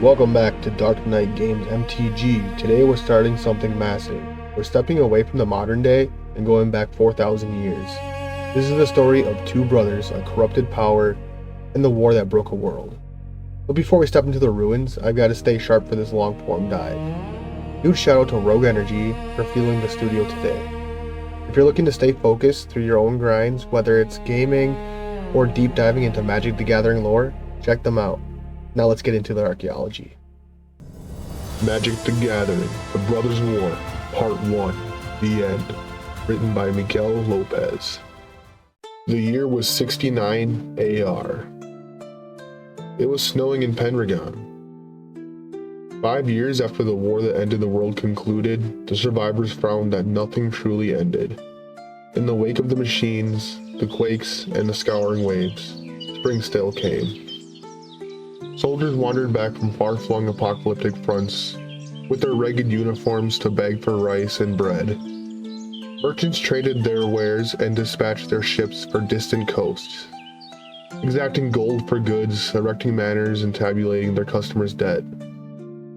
Welcome back to Dark Knight Games MTG. Today we're starting something massive. We're stepping away from the modern day and going back 4,000 years. This is the story of two brothers, a corrupted power, and the war that broke a world. But before we step into the ruins, I've got to stay sharp for this long form dive. Huge shout out to Rogue Energy for fueling the studio today. If you're looking to stay focused through your own grinds, whether it's gaming or deep diving into Magic the Gathering lore, check them out. Now let's get into the archaeology. Magic the Gathering, The Brothers' War, Part 1, The End. Written by Miguel Lopez. The year was 69 AR. It was snowing in Pendragon. 5 years after the war that ended the world concluded, the survivors found that nothing truly ended. In the wake of the machines, the quakes, and the scouring waves, spring still came. Soldiers wandered back from far-flung apocalyptic fronts with their ragged uniforms to beg for rice and bread. Merchants traded their wares and dispatched their ships for distant coasts, exacting gold for goods, erecting manors, and tabulating their customers' debt.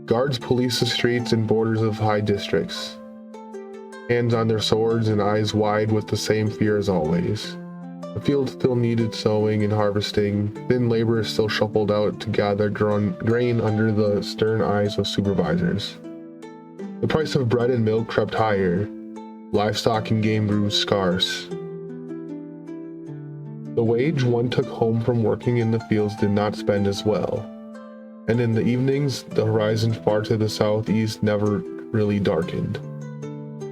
Guards policed the streets and borders of high districts, hands on their swords and eyes wide with the same fear as always. The field still needed sowing and harvesting, then laborers still shuffled out to gather grain under the stern eyes of supervisors. The price of bread and milk crept higher, livestock and game grew scarce. The wage one took home from working in the fields did not spend as well, and in the evenings, the horizon far to the southeast never really darkened.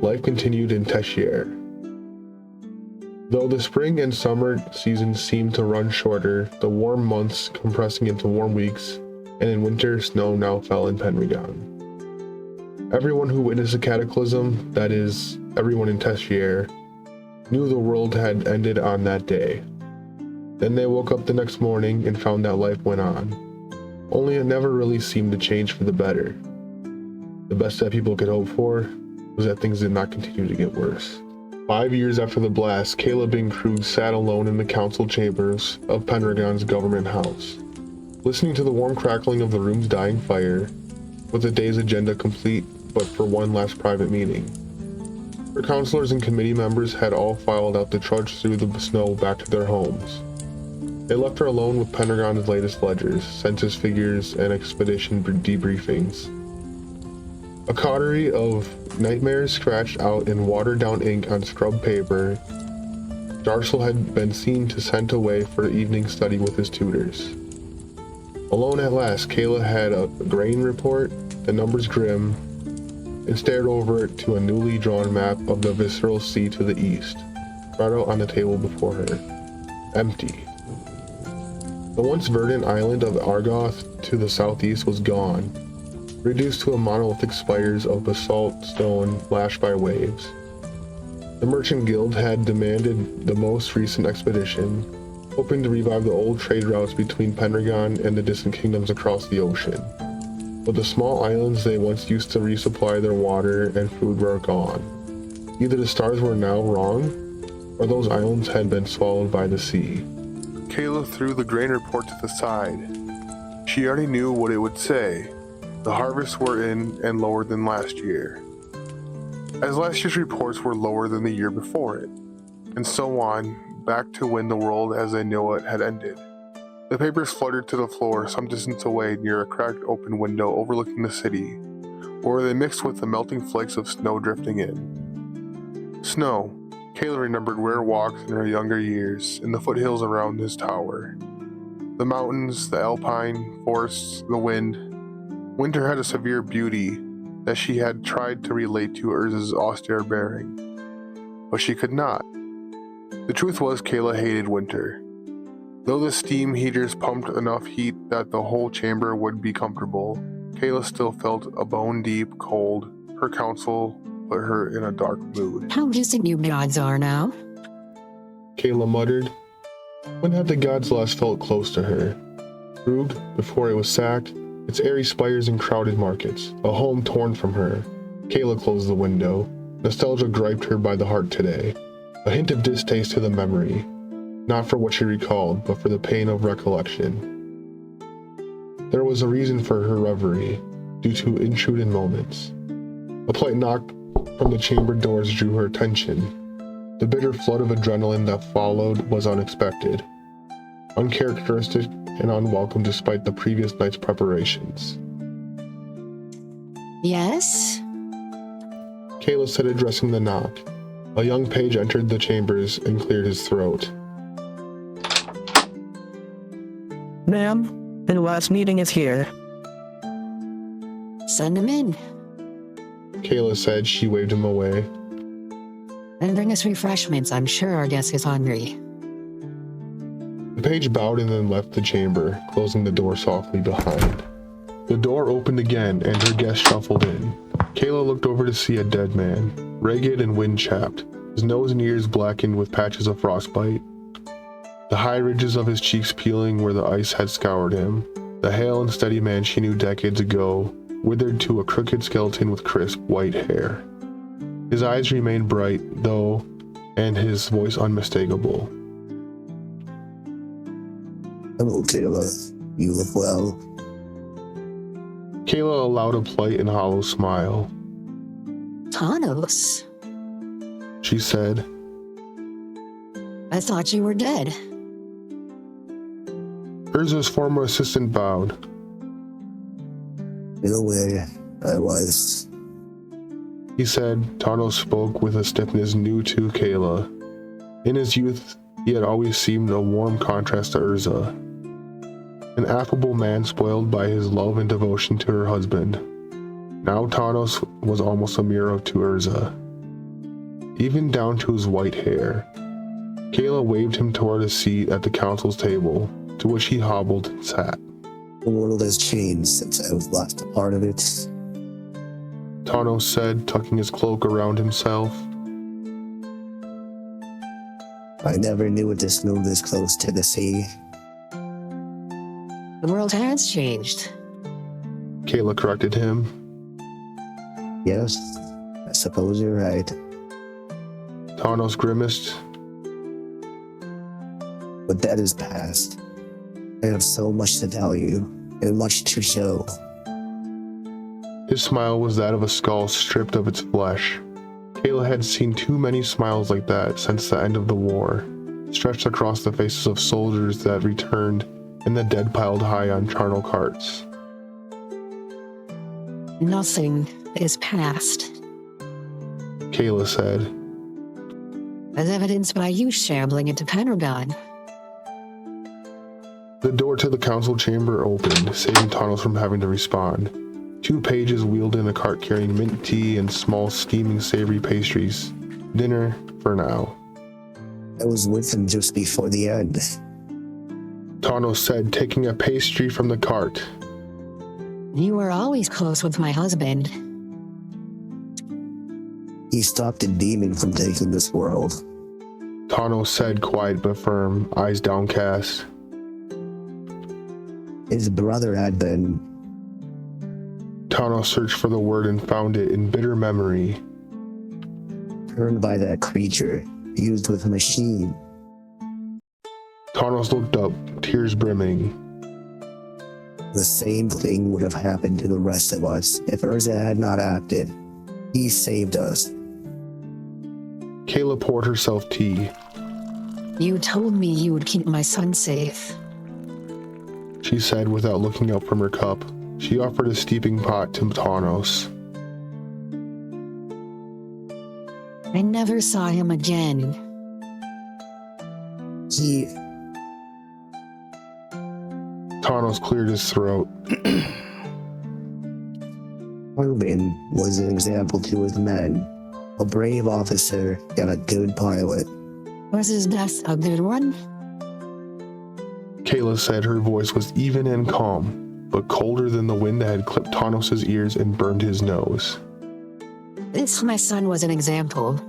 Life continued in Tessier. Though the spring and summer seasons seemed to run shorter, the warm months compressing into warm weeks, and in winter, snow now fell in Pendragon. Everyone who witnessed the cataclysm, that is, everyone in Tessier, knew the world had ended on that day. Then they woke up the next morning and found that life went on. Only it never really seemed to change for the better. The best that people could hope for was that things did not continue to get worse. 5 years after the blast, Kayla Bin-Kroog sat alone in the council chambers of Pendragon's government house, listening to the warm crackling of the room's dying fire, with the day's agenda complete but for one last private meeting. Her counselors and committee members had all filed out to trudge through the snow back to their homes. They left her alone with Pendragon's latest ledgers, census figures, and expedition debriefings. A coterie of nightmares scratched out in watered-down ink on scrubbed paper. Darcel had been seen to sent away for evening study with his tutors. Alone at last, Kayla had a grain report, the numbers grim, and stared over it to a newly drawn map of the visceral sea to the east, spread out on the table before her. Empty. The once verdant island of Argoth to the southeast was gone, reduced to a monolithic spires of basalt stone lashed by waves. The Merchant Guild had demanded the most recent expedition, hoping to revive the old trade routes between Pendragon and the distant kingdoms across the ocean. But the small islands they once used to resupply their water and food were gone. Either the stars were now wrong, or those islands had been swallowed by the sea. Kayla threw the grain report to the side. She already knew what it would say. The harvests were in and lower than last year, as last year's reports were lower than the year before it, and so on, back to when the world as they know it had ended. The papers fluttered to the floor some distance away near a cracked open window overlooking the city, where they mixed with the melting flakes of snow drifting in. Snow. Kayla remembered rare walks in her younger years in the foothills around his tower. The mountains, the alpine forests, the wind. Winter had a severe beauty that she had tried to relate to Urza's austere bearing, but she could not. The truth was Kayla hated winter. Though the steam heaters pumped enough heat that the whole chamber would be comfortable, Kayla still felt a bone-deep cold. Her counsel put her in a dark mood. How distant you gods are now? Kayla muttered. When had the gods last felt close to her? Kroog, before it was sacked, its airy spires and crowded markets, a home torn from her. Kayla closed the window. Nostalgia griped her by the heart today, a hint of distaste to the memory, not for what she recalled, but for the pain of recollection. There was a reason for her reverie, due to intruding moments. A polite knock from the chamber doors drew her attention. The bitter flood of adrenaline that followed was unexpected, uncharacteristic and unwelcome despite the previous night's preparations. Yes? Kayla said, addressing the knock. A young page entered the chambers and cleared his throat. Ma'am, the last meeting is here. Send him in. Kayla said. She waved him away. And bring us refreshments. I'm sure our guest is hungry. The page bowed and then left the chamber, closing the door softly behind. The door opened again and her guest shuffled in. Kayla looked over to see a dead man, ragged and wind-chapped, his nose and ears blackened with patches of frostbite, the high ridges of his cheeks peeling where the ice had scoured him. The hale and steady man she knew decades ago, withered to a crooked skeleton with crisp white hair. His eyes remained bright, though, and his voice unmistakable. Hello, Kayla. You look well. Kayla allowed a polite and hollow smile. Tanos, She said, I thought you were dead. Urza's former assistant bowed. In a way, I was. He said. Tanos spoke with a stiffness new to Kayla. In his youth, he had always seemed a warm contrast to Urza, an affable man spoiled by his love and devotion to her husband. Now Tanos was almost a mirror to Urza, even down to his white hair. Kayla waved him toward a seat at the council's table, to which he hobbled and sat. The world has changed since I was last a part of it. Tanos said, tucking his cloak around himself. I never knew it to move this close to the sea. The world has changed. Kayla corrected him. Yes, I suppose you're right. Tanos grimaced. But that is past. I have so much to tell you, and much to show. His smile was that of a skull stripped of its flesh. Kayla had seen too many smiles like that since the end of the war, stretched across the faces of soldiers that returned and the dead piled high on charnel carts. Nothing is past, Kayla said. as evidenced by you shambling into Pentagon. The door to the council chamber opened, saving Tanos from having to respond. 2 pages wheeled in a cart carrying mint tea and small steaming savory pastries. Dinner for now. I was with him just before the end. Tanos said, taking a pastry from the cart. You were always close with my husband. He stopped a demon from taking this world. Tanos said, quiet but firm, eyes downcast. His brother had been. Tanos searched for the word and found it in bitter memory. Turned by that creature, used with a machine. Tanos looked up, tears brimming. The same thing would have happened to the rest of us if Urza had not acted. He saved us. Kayla poured herself tea. You told me you would keep my son safe. She said without looking up from her cup. She offered a steeping pot to Tanos. I never saw him again. He. Tanos cleared his throat. Corbin was an example to his men. A brave officer and a good pilot. Was his death a good one? Kayla said her voice was even and calm, but colder than the wind that had clipped Tanos' ears and burned his nose. This my son was an example.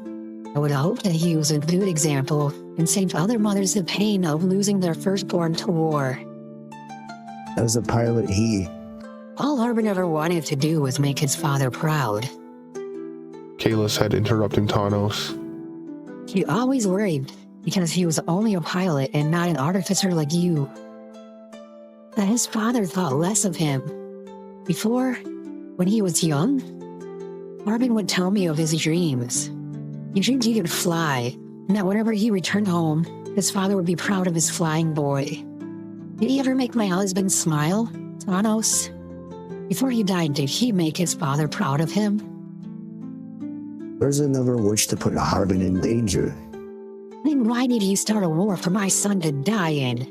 I would hope that he was a good example and saved other mothers the pain of losing their firstborn to war. As a pilot, All Harbin ever wanted to do was make his father proud. Kayla said, interrupting Tanos. He always worried because he was only a pilot and not an artificer like you. that his father thought less of him. Before, when he was young, Marvin would tell me of his dreams. He dreamed he could fly, and that whenever he returned home, his father would be proud of his flying boy. Did he ever make my husband smile, Thanos? Before he died, did he make his father proud of him? Urza never wished to put Harbin in danger. Then why did he start a war for my son to die in?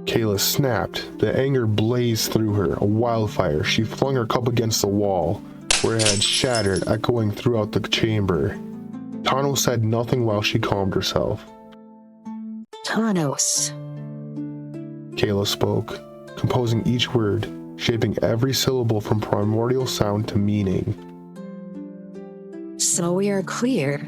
Kayla snapped. The anger blazed through her, a wildfire. She flung her cup against the wall, where it had shattered, echoing throughout the chamber. Thanos said nothing while she calmed herself. Thanos. Kayla spoke, composing each word, shaping every syllable from primordial sound to meaning. So we are clear.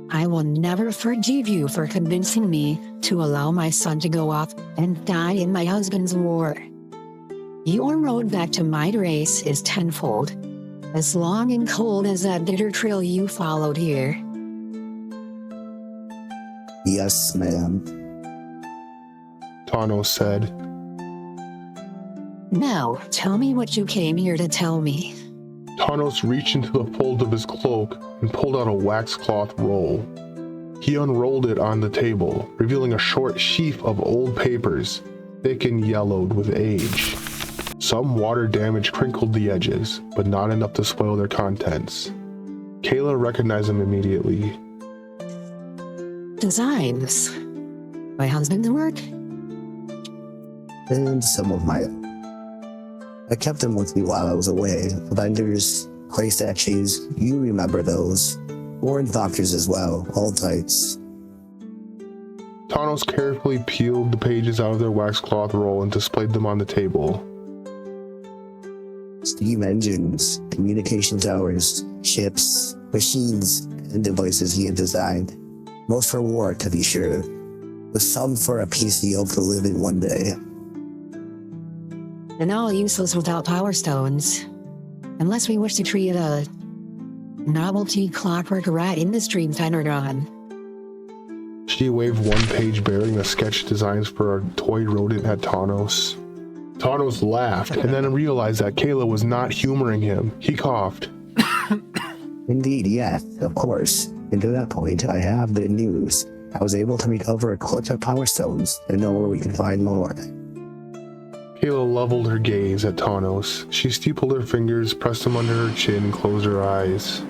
I will never forgive you for convincing me to allow my son to go off and die in my husband's war. Your road back to my race is tenfold, as long and cold as that bitter trail you followed here. Yes, ma'am. Thanos said. Now, tell me what you came here to tell me. Thanos reached into the fold of his cloak and pulled out a waxcloth roll. He unrolled it on the table, revealing a short sheaf of old papers, thick and yellowed with age. Some water damage crinkled the edges, but not enough to spoil their contents. Kayla recognized them immediately. Designs. My husband's work? And some of my own. I kept them with me while I was away. Vendors, clay statues, you remember those. Foreign doctors as well, all types. Thanos carefully peeled the pages out of their waxcloth roll and displayed them on the table. Steam engines, communication towers, ships, machines, and devices he had designed. Most for war, to be sure, with some for a piece he hoped to live in one day. And all useless without power stones. Unless we wish to treat a novelty clockwork rat industry pentagon. She waved one page bearing the sketch designs for a toy rodent at Thanos. Thanos laughed and then realized that Kayla was not humoring him. He coughed. Indeed, yes, of course. And to that point, I have the news. I was able to recover a clutch of power stones and know where we can find more. Kayla leveled her gaze at Thanos. She steepled her fingers, pressed them under her chin, and closed her eyes.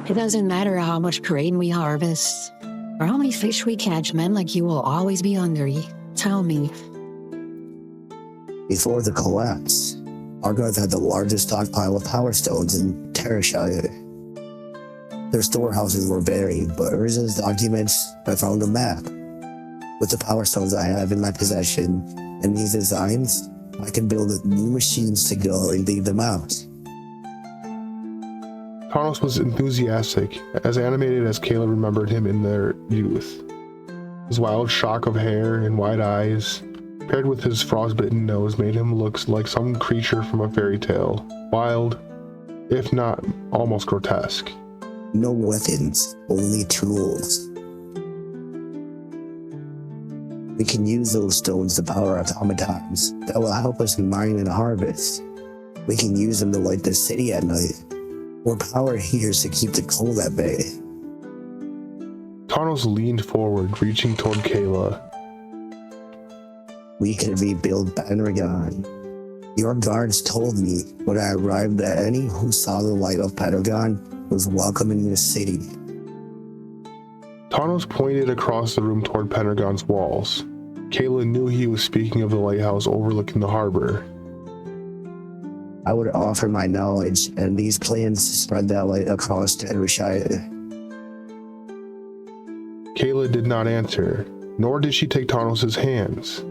It doesn't matter how much grain we harvest, or how many fish we catch, men like you will always be hungry. Tell me. Before the collapse, Argoth had the largest stockpile of power stones in Terrashire. Their storehouses were buried, but Urza's documents, I found a map. With the power stones I have in my possession and these designs, I can build new machines to go and leave them out. Thanos was enthusiastic, as animated as Kayla remembered him in their youth. His wild shock of hair and wide eyes, paired with his frostbitten nose, made him look like some creature from a fairy tale. Wild, if not almost grotesque. No weapons, only tools. We can use those stones to power automatons that will help us mine and harvest. We can use them to light the city at night, or power heaters to keep the cold at bay. Thanos leaned forward, reaching toward Kayla. We can rebuild Pentagon. Your guards told me when I arrived that any who saw the light of Pentagon was welcome in the city. Thanos pointed across the room toward Pentagon's walls. Kayla knew he was speaking of the lighthouse overlooking the harbor. I would offer my knowledge and these plans to spread that light across Terrashire. Kayla did not answer, nor did she take Thanos' hands.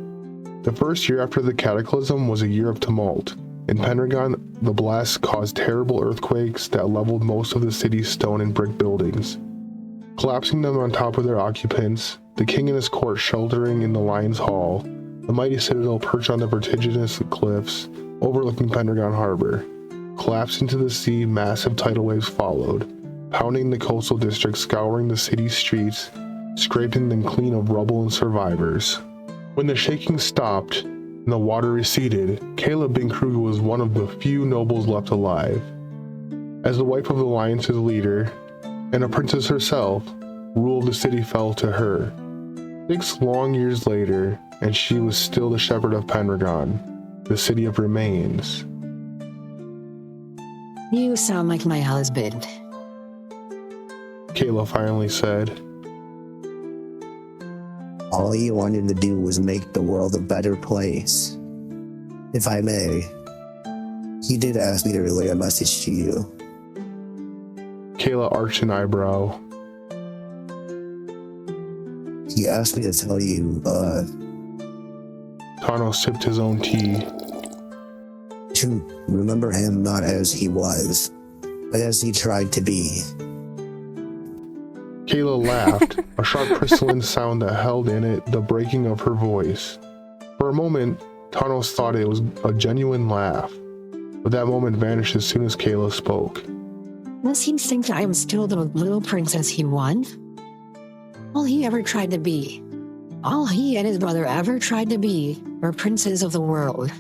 The first year after the cataclysm was a year of tumult. In Pentagon, the blast caused terrible earthquakes that leveled most of the city's stone and brick buildings, collapsing them on top of their occupants, the king and his court sheltering in the Lion's Hall, the mighty citadel perched on the vertiginous cliffs overlooking Pentagon Harbor. Collapsed into the sea, massive tidal waves followed, pounding the coastal district, scouring the city's streets, scraping them clean of rubble and survivors. When the shaking stopped and the water receded, Kayla Bin-Kroog was one of the few nobles left alive. As the wife of the alliance's leader, and a princess herself, rule of the city fell to her. 6 long years later, and she was still the shepherd of Pendragon, the city of remains. You sound like my husband. Kayla finally said. All he wanted to do was make the world a better place. If I may, he did ask me to relay a message to you. Kayla arched an eyebrow. He asked me to tell you, Tano sipped his own tea. to remember him not as he was, but as he tried to be. Kayla laughed, a sharp crystalline sound that held in it the breaking of her voice. For a moment, Thanos thought it was a genuine laugh, but that moment vanished as soon as Kayla spoke. Does he think I am still the little princess he won? All he ever tried to be. All he and his brother ever tried to be were princes of the world.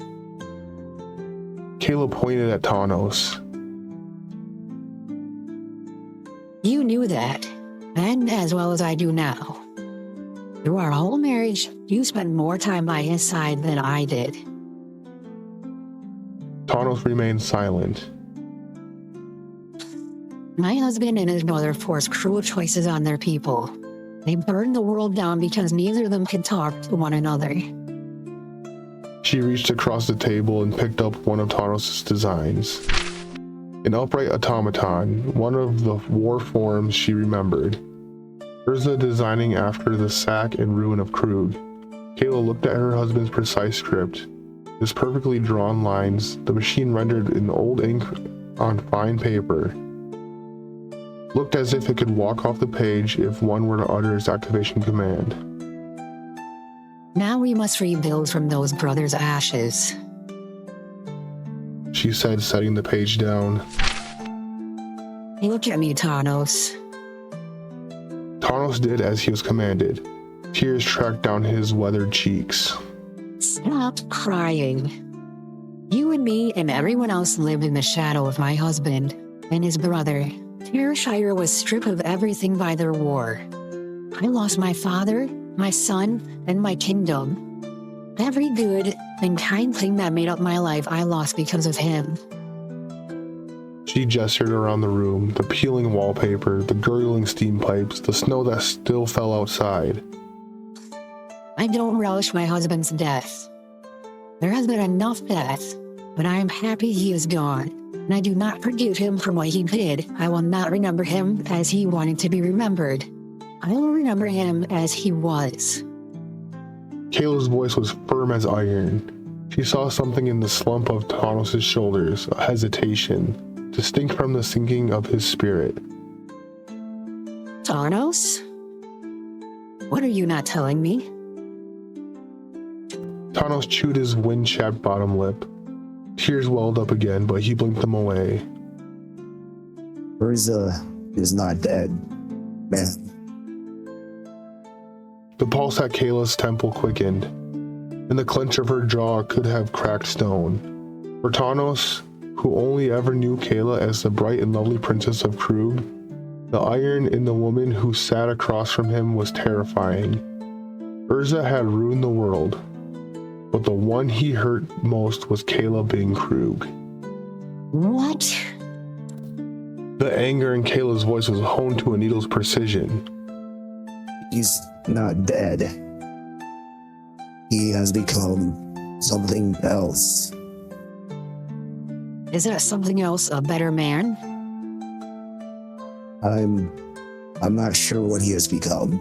Kayla pointed at Thanos. You knew that, and as well as I do now. Through our whole marriage, you spent more time by his side than I did. Thanos remained silent. My husband and his brother forced cruel choices on their people. They burned the world down because neither of them could talk to one another. She reached across the table and picked up one of Thanos' designs. An upright automaton, one of the war forms she remembered. Urza designing after the sack and ruin of Kroog. Kayla looked at her husband's precise script. His perfectly drawn lines, the machine rendered in old ink on fine paper. Looked as if it could walk off the page if one were to utter its activation command. Now we must rebuild from those brothers' ashes. She said, setting the page down. Look at me, Thanos. Thanos did as he was commanded. Tears tracked down his weathered cheeks. Stop crying. You and me and everyone else live in the shadow of my husband and his brother. Terrashire was stripped of everything by their war. I lost my father, my son, and my kingdom. Every good and kind thing that made up my life I lost because of him. She gestured around the room, the peeling wallpaper, the gurgling steam pipes, the snow that still fell outside. I don't relish my husband's death. There has been enough death, but I am happy he is gone, and I do not forgive him for what he did. I will not remember him as he wanted to be remembered. I will remember him as he was. Kayla's voice was firm as iron. She saw something in the slump of Thanos' shoulders, a hesitation, distinct from the sinking of his spirit. Thanos? What are you not telling me? Thanos chewed his wind-chapped bottom lip. Tears welled up again, but he blinked them away. Urza is not dead, man. The pulse at Kayla's temple quickened, and the clench of her jaw could have cracked stone. For Thanos, who only ever knew Kayla as the bright and lovely princess of Kroog, the iron in the woman who sat across from him was terrifying. Urza had ruined the world, but the one he hurt most was Kayla Bin-Kroog. What? The anger in Kayla's voice was honed to a needle's precision. He's not dead. He has become something else. Is that something else a better man? I'm not sure what he has become.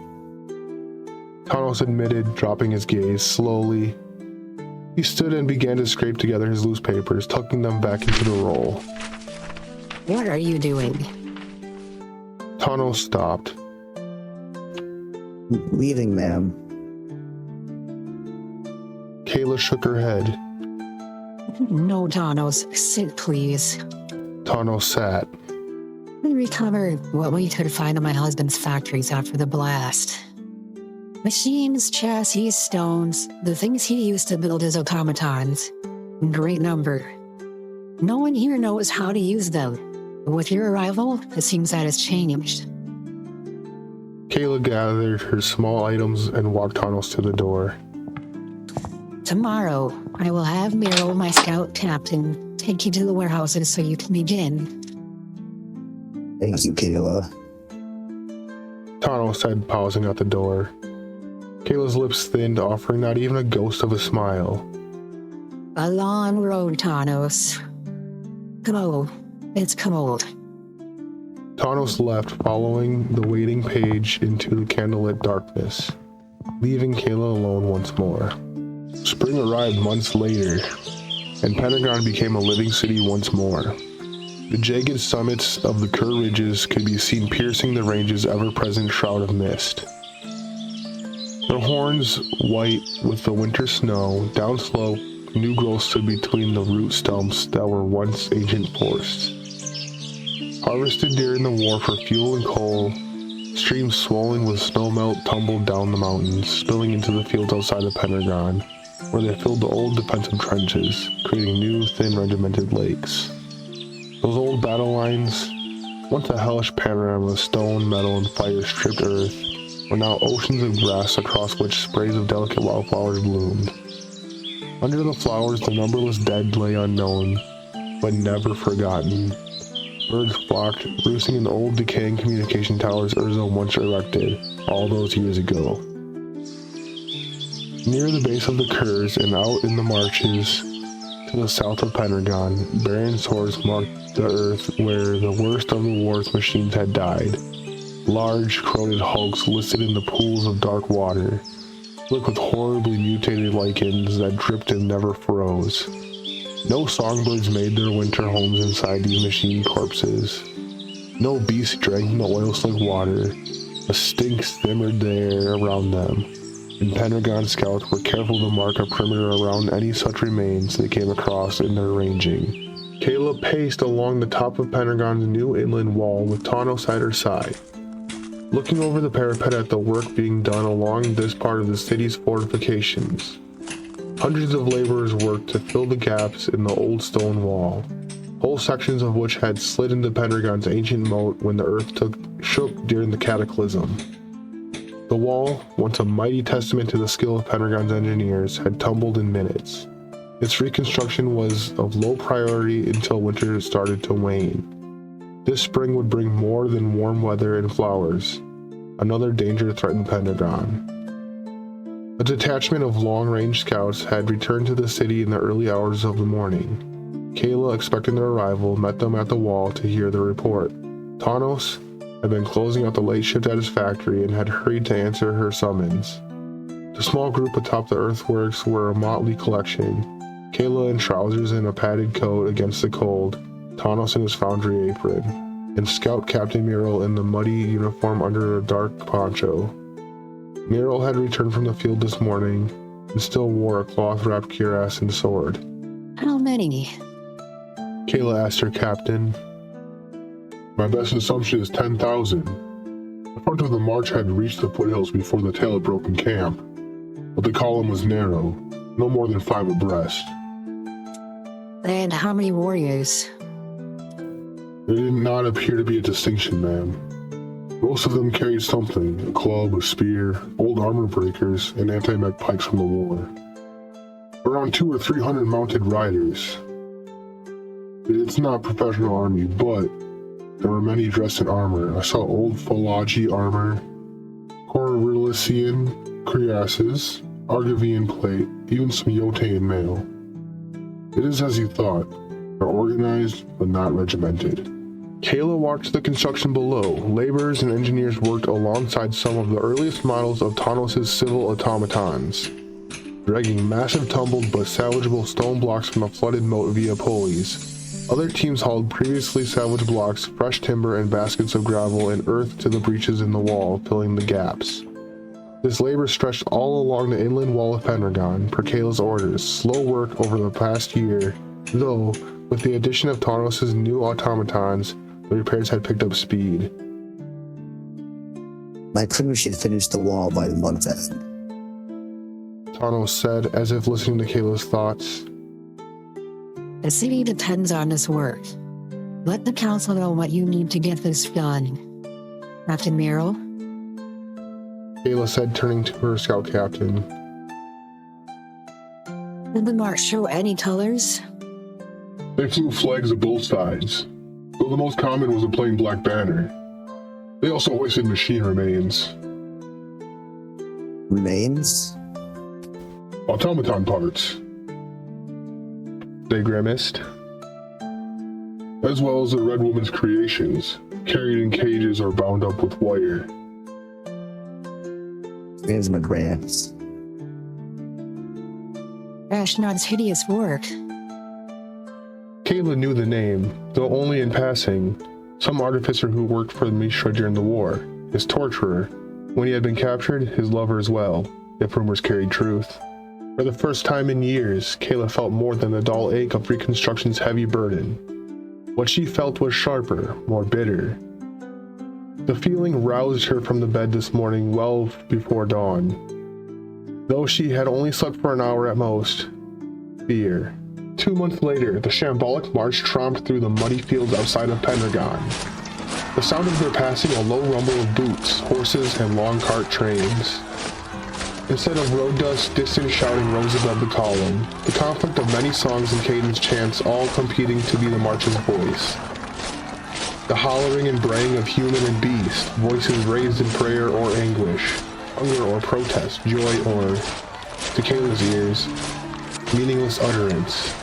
Thanos admitted, dropping his gaze slowly. He stood and began to scrape together his loose papers, tucking them back into the roll. What are you doing? Thanos stopped. Leaving, ma'am. Kayla shook her head. No, Thanos. Sit, please. Thanos sat. We recovered what we could find in my husband's factories after the blast. Machines, chassis, stones, the things he used to build his automatons. In great number. No one here knows how to use them. But with your arrival, it seems that has changed. Kayla gathered her small items and walked Tanos to the door. Tomorrow, I will have Meryl, my scout captain, take you to the warehouses so you can begin. Thank you, Kayla. Tanos said, pausing at the door. Kayla's lips thinned, offering not even a ghost of a smile. A long road, Tanos. Go. It's cold. Tanos left, following the waiting page into the candlelit darkness, leaving Kayla alone once more. Spring arrived months later, and Pentagon became a living city once more. The jagged summits of the Kerr Ridges could be seen piercing the range's ever-present shroud of mist. Their horns white with the winter snow, downslope, new growth stood between the root stumps that were once ancient forests. Harvested during the war for fuel and coal, streams swollen with snowmelt tumbled down the mountains, spilling into the fields outside the Pentagon, where they filled the old defensive trenches, creating new, thin, regimented lakes. Those old battle lines, once a hellish panorama of stone, metal, and fire-stripped earth, were now oceans of grass across which sprays of delicate wildflowers bloomed. Under the flowers, the numberless dead lay unknown, but never forgotten. Birds flocked, roosting in the old decaying communication towers Urza once erected, all those years ago. Near the base of the Kerrs and out in the marshes to the south of Pentagon, barren swords marked the earth where the worst of the war's machines had died. Large, corroded hulks listed in the pools of dark water, slick with horribly mutated lichens that dripped and never froze. No songbirds made their winter homes inside these machine corpses. No beast drank the oil-slick water. A stink simmered the air around them, and Pentagon scouts were careful to mark a perimeter around any such remains they came across in their ranging. Kayla paced along the top of Pentagon's new inland wall with Tanos at her side, looking over the parapet at the work being done along this part of the city's fortifications. Hundreds of laborers worked to fill the gaps in the old stone wall, whole sections of which had slid into Pentagon's ancient moat when the earth shook during the cataclysm. The wall, once a mighty testament to the skill of Pentagon's engineers, had tumbled in minutes. Its reconstruction was of low priority until winter started to wane. This spring would bring more than warm weather and flowers. Another danger threatened Pentagon. A detachment of long-range scouts had returned to the city in the early hours of the morning. Kayla, expecting their arrival, met them at the wall to hear the report. Tanos had been closing out the late shift at his factory and had hurried to answer her summons. The small group atop the earthworks were a motley collection. Kayla in trousers and a padded coat against the cold, Tanos in his foundry apron, and Scout Captain Muriel in the muddy uniform under a dark poncho. Muriel had returned from the field this morning and still wore a cloth-wrapped cuirass and sword. How many? Kayla asked her captain. My best assumption is 10,000. The front of the march had reached the foothills before the tail had broken camp, but the column was narrow, no more than 5 abreast. And how many warriors? There did not appear to be a distinction, ma'am. Most of them carried something, a club, a spear, old armor breakers, and anti-mech pikes from the war. Around 200 or 300 mounted riders. It's not a professional army, but there were many dressed in armor. I saw old Phology armor, Corylician cuirasses, Argivian plate, even some Yotean mail. It is as you thought. They're organized, but not regimented. Kayla watched the construction below. Laborers and engineers worked alongside some of the earliest models of Tanos' civil automatons, dragging massive tumbled but salvageable stone blocks from a flooded moat via pulleys. Other teams hauled previously salvaged blocks, fresh timber, and baskets of gravel and earth to the breaches in the wall, filling the gaps. This labor stretched all along the inland wall of Pentagon, per Kayla's orders. Slow work over the past year, though, with the addition of Tanos' new automatons, the repairs had picked up speed. My crew should finish the wall by the month's end. Tano said, as if listening to Kayla's thoughts. The city depends on this work. Let the council know what you need to get this done. Captain Merrill? Kayla said, turning to her scout captain. Did the march show any colors? They flew flags of both sides, though the most common was a plain black banner. They also hoisted machine remains. Remains? Automaton parts. They grimaced. As well as the Red Woman's creations, carried in cages or bound up with wire. Here's my grants. Ashnod's hideous work. Kayla knew the name, though only in passing. Some artificer who worked for the Mishra during the war, his torturer. When he had been captured, his lover as well, if rumors carried truth. For the first time in years, Kayla felt more than the dull ache of Reconstruction's heavy burden. What she felt was sharper, more bitter. The feeling roused her from the bed this morning well before dawn. Though she had only slept for an hour at most, fear. 2 months later, the shambolic march tromped through the muddy fields outside of Pendragon. The sound of their passing a low rumble of boots, horses, and long cart trains. Instead of road dust, distant shouting rose above the column, the conflict of many songs and cadence chants all competing to be the march's voice. The hollering and braying of human and beast, voices raised in prayer or anguish, hunger or protest, joy or, to Kayla's ears, meaningless utterance.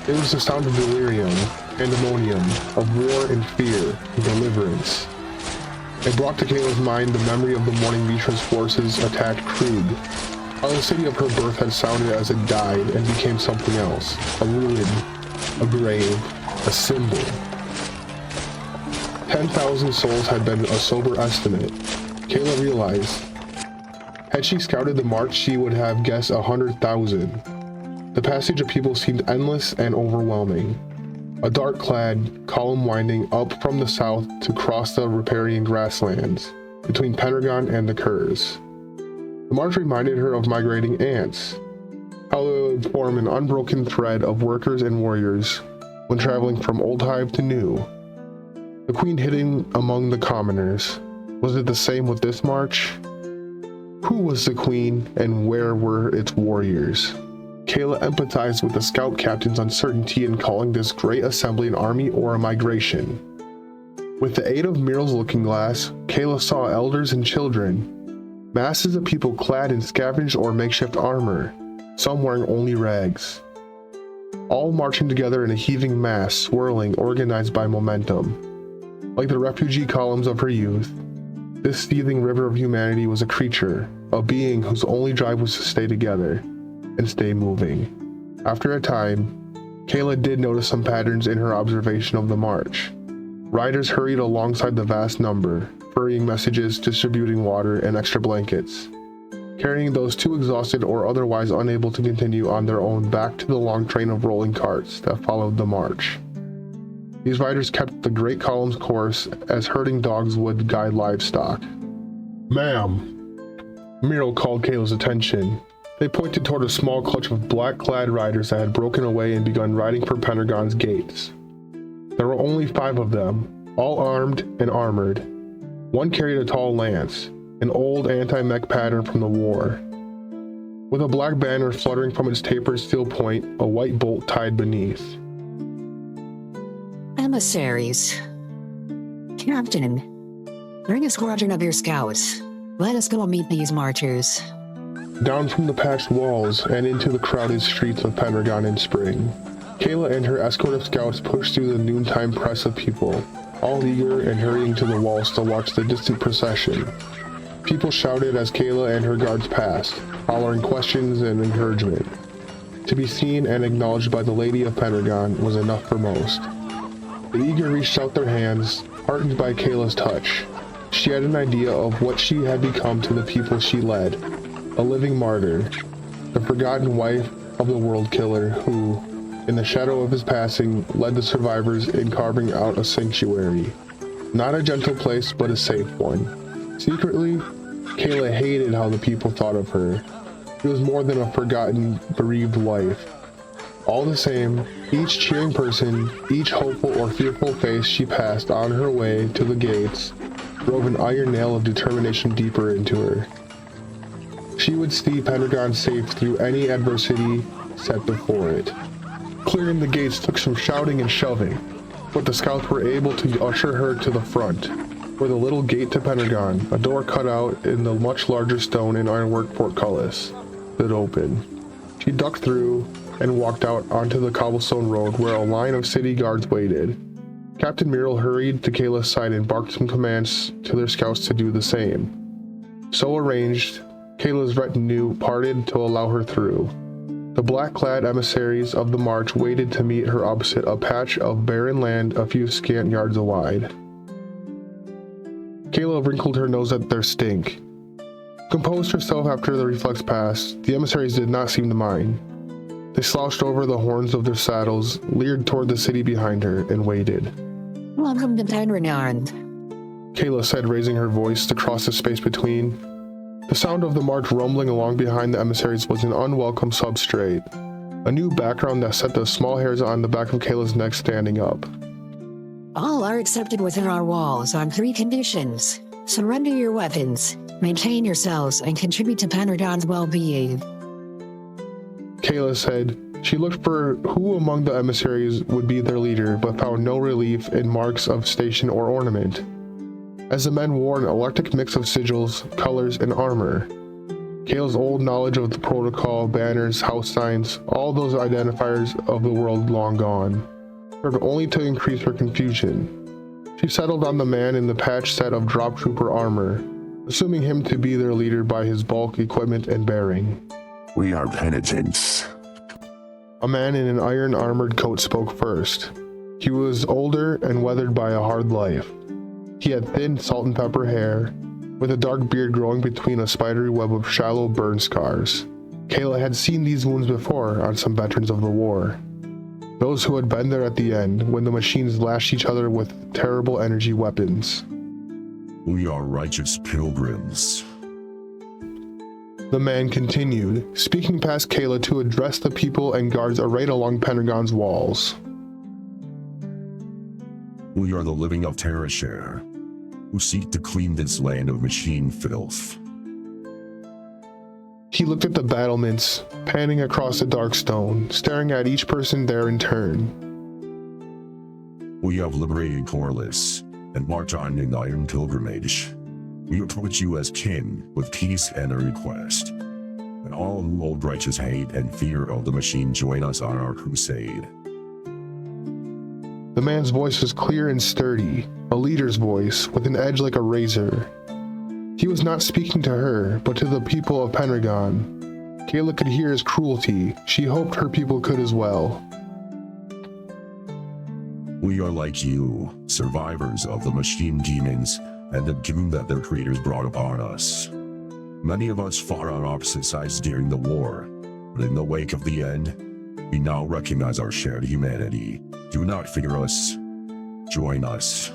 It was the sound of delirium, pandemonium, of war and fear and deliverance. It brought to Kayla's mind the memory of the morning Mishra's forces attacked Kroog, how the city of her birth had sounded as it died and became something else, a ruin, a grave, a symbol. 10,000 souls had been a sober estimate. Kayla realized, had she scouted the march, she would have guessed 100,000. The passage of people seemed endless and overwhelming. A dark-clad column winding up from the south to cross the riparian grasslands, between Pendragon and the Kurs. The march reminded her of migrating ants, how they would form an unbroken thread of workers and warriors when traveling from old hive to new. The queen hidden among the commoners. Was it the same with this march? Who was the queen and where were its warriors? Kayla empathized with the scout captain's uncertainty in calling this great assembly an army or a migration. With the aid of Muriel's looking glass, Kayla saw elders and children, masses of people clad in scavenged or makeshift armor, some wearing only rags. All marching together in a heaving mass, swirling, organized by momentum. Like the refugee columns of her youth, this seething river of humanity was a creature, a being whose only drive was to stay together and stay moving. After a time, Kayla did notice some patterns in her observation of the march. Riders hurried alongside the vast number, ferrying messages, distributing water and extra blankets, carrying those too exhausted or otherwise unable to continue on their own back to the long train of rolling carts that followed the march. These riders kept the great column's course as herding dogs would guide livestock. Ma'am, Muriel called Kayla's attention. They pointed toward a small clutch of black-clad riders that had broken away and begun riding for Pendragon's gates. There were only 5 of them, all armed and armored. One carried a tall lance, an old anti-mech pattern from the war. With a black banner fluttering from its tapered steel point, a white bolt tied beneath. Emissaries. Captain, bring a squadron of your scouts. Let us go meet these marchers. Down from the patched walls and into the crowded streets of Pendragon in spring, Kayla and her escort of scouts pushed through the noontime press of people, all eager and hurrying to the walls to watch the distant procession. People shouted as Kayla and her guards passed, hollering questions and encouragement. To be seen and acknowledged by the Lady of Pendragon was enough for most. The eager reached out their hands, heartened by Kayla's touch. She had an idea of what she had become to the people she led, a living martyr, the forgotten wife of the world killer who, in the shadow of his passing, led the survivors in carving out a sanctuary. Not a gentle place, but a safe one. Secretly, Kayla hated how the people thought of her. It was more than a forgotten, bereaved wife. All the same, each cheering person, each hopeful or fearful face she passed on her way to the gates drove an iron nail of determination deeper into her. She would see Pentagon safe through any adversity set before it. Clearing the gates took some shouting and shoving, but the scouts were able to usher her to the front, where the little gate to Pentagon, a door cut out in the much larger stone and ironwork portcullis, stood open. She ducked through and walked out onto the cobblestone road where a line of city guards waited. Captain Muriel hurried to Kayla's side and barked some commands to their scouts to do the same. So arranged, Kayla's retinue parted to allow her through. The black-clad emissaries of the march waited to meet her opposite a patch of barren land a few scant yards wide. Kayla wrinkled her nose at their stink. Composed herself after the reflex passed, the emissaries did not seem to mind. They slouched over the horns of their saddles, leered toward the city behind her, and waited. Welcome to Pentagon, Kayla said, raising her voice to cross the space between. The sound of the march rumbling along behind the emissaries was an unwelcome substrate, a new background that set the small hairs on the back of Kayla's neck standing up. All are accepted within our walls on 3 conditions. Surrender your weapons, maintain yourselves, and contribute to Pentagon's well-being. Kayla said. She looked for who among the emissaries would be their leader, but found no relief in marks of station or ornament, as the men wore an eclectic mix of sigils, colors, and armor. Kayla's old knowledge of the protocol, banners, house signs, all those identifiers of the world long gone, served only to increase her confusion. She settled on the man in the patched set of drop trooper armor, assuming him to be their leader by his bulk, equipment, and bearing. We are penitents. A man in an iron-armored coat spoke first. He was older and weathered by a hard life. He had thin salt and pepper hair, with a dark beard growing between a spidery web of shallow burn scars. Kayla had seen these wounds before on some veterans of the war. Those who had been there at the end, when the machines lashed each other with terrible energy weapons. We are righteous pilgrims. The man continued, speaking past Kayla to address the people and guards arrayed along Pentagon's walls. We are the living of Terrashare, who seek to clean this land of machine filth. He looked at the battlements, panning across the dark stone, staring at each person there in turn. We have liberated Corliss and march on an iron pilgrimage. We approach you as kin with peace and a request, and all who hold righteous hate and fear of the machine join us on our crusade. The man's voice was clear and sturdy, a leader's voice with an edge like a razor. He was not speaking to her, but to the people of Pentagon. Kayla could hear his cruelty. She hoped her people could as well. We are like you, survivors of the machine demons and the doom that their creators brought upon us. Many of us fought on opposite sides during the war, but in the wake of the end, we now recognize our shared humanity. Do not fear us. Join us.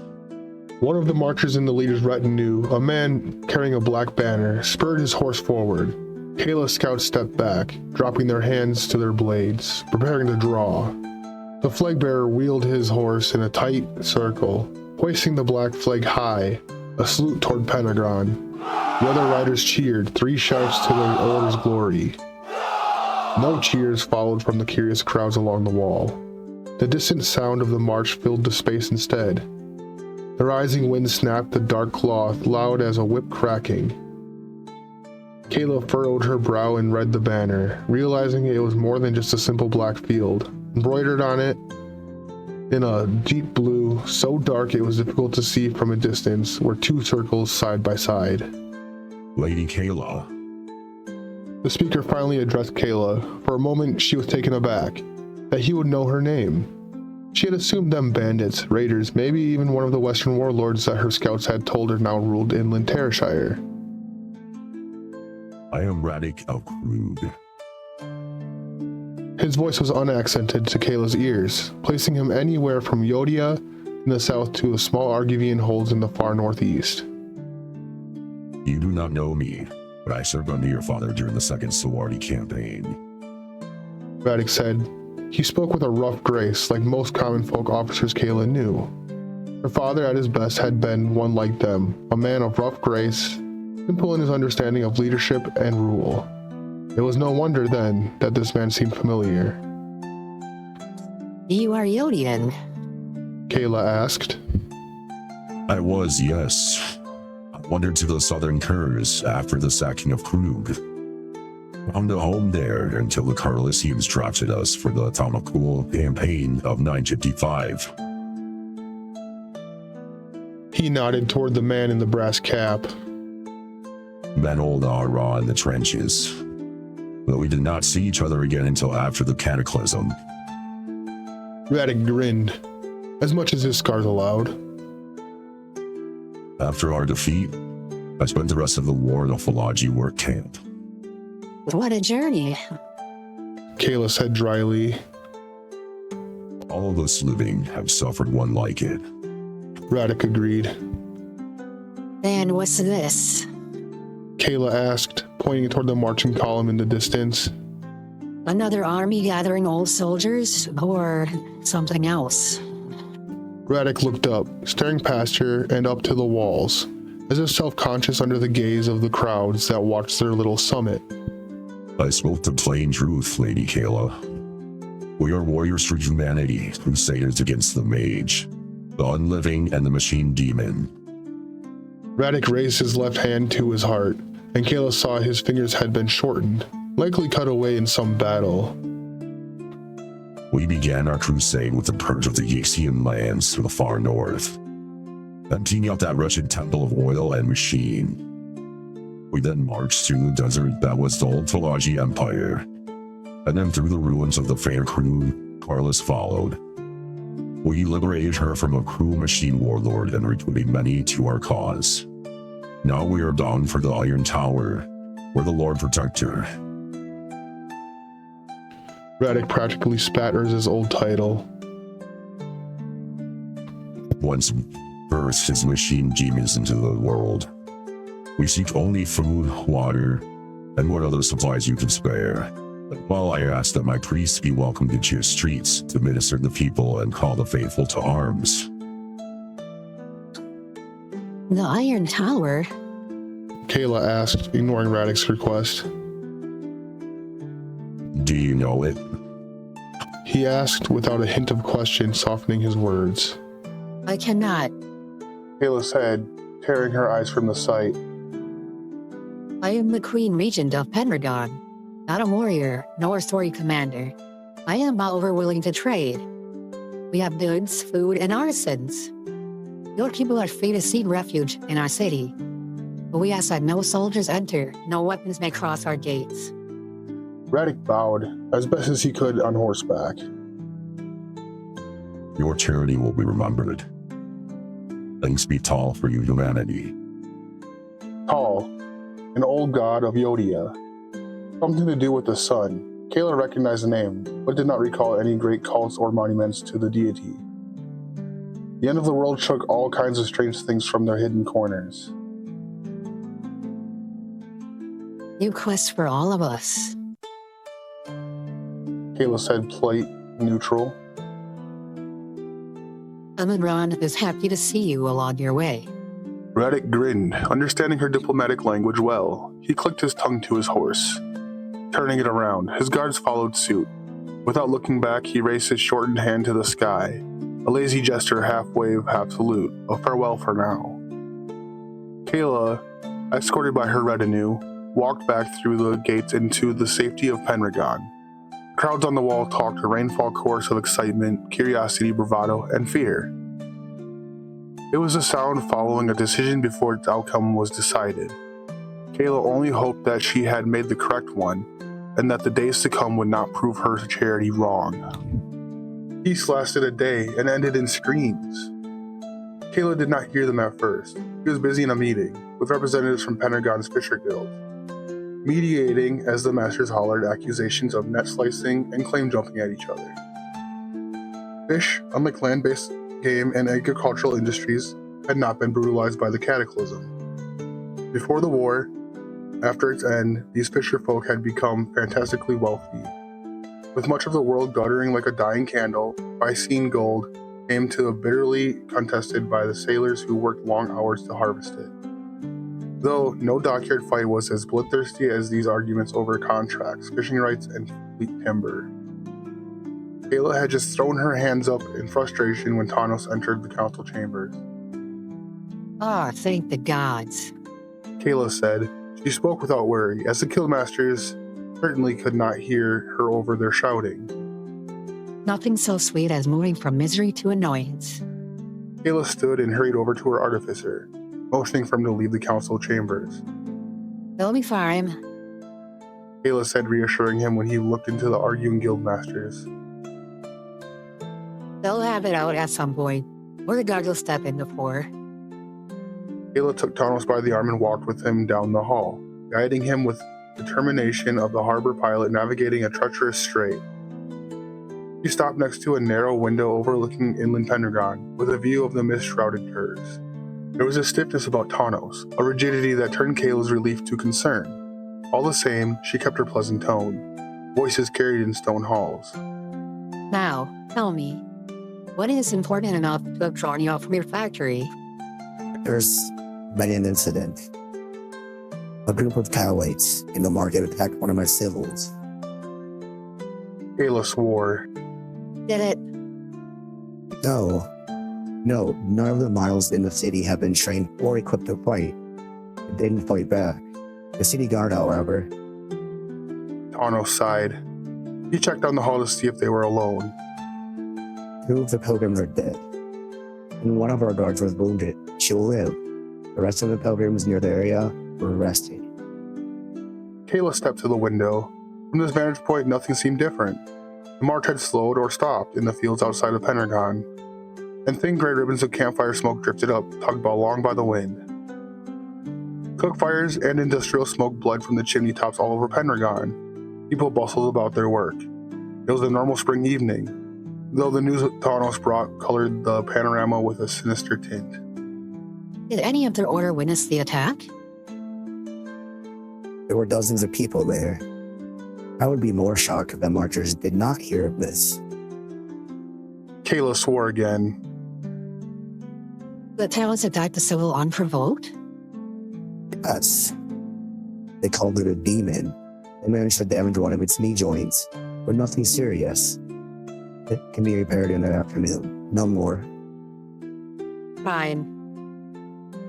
One of the marchers in the leader's retinue, a man carrying a black banner, spurred his horse forward. Kayla's scouts stepped back, dropping their hands to their blades, preparing to draw. The flag bearer wheeled his horse in a tight circle, hoisting the black flag high, a salute toward Pentagon. The other riders cheered, 3 shouts to their order's glory. No cheers followed from the curious crowds along the wall. The distant sound of the march filled the space instead. The rising wind snapped the dark cloth, loud as a whip cracking. Kayla furrowed her brow and read the banner, realizing it was more than just a simple black field. Embroidered on it, in a deep blue, so dark it was difficult to see from a distance, were 2 circles side by side. Lady Kayla. The speaker finally addressed Kayla. For a moment, she was taken aback that he would know her name. She had assumed them bandits, raiders, maybe even one of the western warlords that her scouts had told her now ruled inland Terrashire. I am Radik of Kroog. His voice was unaccented to Kayla's ears, placing him anywhere from Yodia in the south to the small Argivian holds in the far northeast. You do not know me, but I served under your father during the Second Sorority campaign. Radek said. He spoke with a rough grace, like most common folk officers Kayla knew. Her father at his best had been one like them, a man of rough grace, simple in his understanding of leadership and rule. It was no wonder then that this man seemed familiar. You are Yodian. Kayla asked. I was, yes. I wandered to the southern Kurz after the sacking of Krug. Found a home there until the Carlisians drafted us for the Theone campaign of 955. He nodded toward the man in the brass cap. Met old Ara in the trenches. But we did not see each other again until after the cataclysm. Radek grinned, as much as his scars allowed. After our defeat, I spent the rest of the war in a Falaji work camp. What a journey. Kayla said dryly. All of us living have suffered one like it. Radek agreed. And what's this? Kayla asked, pointing toward the marching column in the distance. Another army gathering old soldiers, or something else? Radek looked up, staring past her and up to the walls, as if self-conscious under the gaze of the crowds that watched their little summit. I spoke the plain truth, Lady Kayla. We are warriors for humanity, crusaders against the mage, the unliving and the machine demon. Radek raised his left hand to his heart, and Kayla saw his fingers had been shortened, likely cut away in some battle. We began our crusade with the purge of the LIECIO lands to the far north, emptying out that wretched temple of oil and machine. We then marched through the desert that was the old Falaji Empire, and then through the ruins of the fair Krug, Carlos followed. We liberated her from a cruel machine warlord and recruited many to our cause. Now we are bound for the Iron Tower, where the Lord Protector. Radek practically spatters his old title. Once birthed his machine demons into the world. We seek only food, water, and what other supplies you can spare. While I ask that my priests be welcomed into your streets to minister to the people and call the faithful to arms. The Iron Tower? Kayla asked, ignoring Radek's request. Do you know it? He asked without a hint of question, softening his words. I cannot. Kayla said, tearing her eyes from the sight. I am the Queen Regent of Pendragon, not a warrior, nor a story commander. I am not over willing to trade. We have goods, food, and artisans. Your people are free to seek refuge in our city, but we ask that no soldiers enter, no weapons may cross our gates. Radek bowed, as best as he could on horseback. Your charity will be remembered. Thanks be tall for you, humanity. Tall, an old god of Yodia. Something to do with the sun. Kayla recognized the name, but did not recall any great cults or monuments to the deity. The end of the world shook all kinds of strange things from their hidden corners. You quest for all of us. Kayla said, polite, neutral. Amidron is happy to see you along your way. Radek grinned, understanding her diplomatic language well. He clicked his tongue to his horse, turning it around. His guards followed suit. Without looking back, he raised his shortened hand to the sky, a lazy gesture, half wave, half salute, a farewell for now. Kayla, escorted by her retinue, walked back through the gates into the safety of Pendragon. Crowds on the wall talked a rainfall chorus of excitement, curiosity, bravado, and fear. It was a sound following a decision before its outcome was decided. Kayla only hoped that she had made the correct one, and that the days to come would not prove her charity wrong. Peace lasted a day and ended in screams. Kayla did not hear them at first. He was busy in a meeting with representatives from Pendragon's Fisher Guild, mediating as the masters hollered accusations of net slicing and claim jumping at each other. Fish, unlike land-based game and agricultural industries, had not been brutalized by the cataclysm. Before the war, after its end, these fisher folk had become fantastically wealthy. With much of the world guttering like a dying candle, Piscine gold came to bitterly contested by the sailors who worked long hours to harvest it. Though no dockyard fight was as bloodthirsty as these arguments over contracts, fishing rights, and fleet timber. Kayla had just thrown her hands up in frustration when Tanos entered the council chambers. Ah, thank the gods. Kayla said. She spoke without worry, as the Guildmasters certainly could not hear her over their shouting. Nothing so sweet as moving from misery to annoyance. Kayla stood and hurried over to her artificer, motioning for him to leave the council chambers. They'll be fine. Kayla said, reassuring him when he looked into the arguing Guildmasters. They'll have it out at some point, or the guards will step in before. Kayla took Tanos by the arm and walked with him down the hall, guiding him with determination of the harbor pilot navigating a treacherous strait. He stopped next to a narrow window overlooking inland Pendragon, with a view of the mist-shrouded curves. There was a stiffness about Tanos, a rigidity that turned Kayla's relief to concern. All the same, she kept her pleasant tone. Voices carried in stone halls. Now, tell me, what is important enough to have drawn you out from your factory? There's been an incident. A group of cowards in the market attacked one of my civils. Kayla swore. Did it? No, none of the models in the city have been trained or equipped to fight. They didn't fight back. The city guard, however. Tanos sighed. He checked down the hall to see if they were alone. 2 of the pilgrims are dead, and one of our guards was wounded. She'll live. The rest of the pilgrims near the area were arrested. Kayla stepped to the window. From this vantage point, nothing seemed different. The march had slowed or stopped in the fields outside of Pendragon, and thin gray ribbons of campfire smoke drifted up, tugged along by the wind. Cook fires and industrial smoke bled from the chimney tops all over Pendragon. People bustled about their work. It was a normal spring evening, though the news Tanos brought colored the panorama with a sinister tint. Did any of their order witness the attack? There were dozens of people there. I would be more shocked if the marchers did not hear of this. Kayla swore again. The Talons attacked the civil unprovoked? Yes. They called it a demon. They managed to damage one of its knee joints, but nothing serious. It can be repaired in the afternoon. No more. Fine.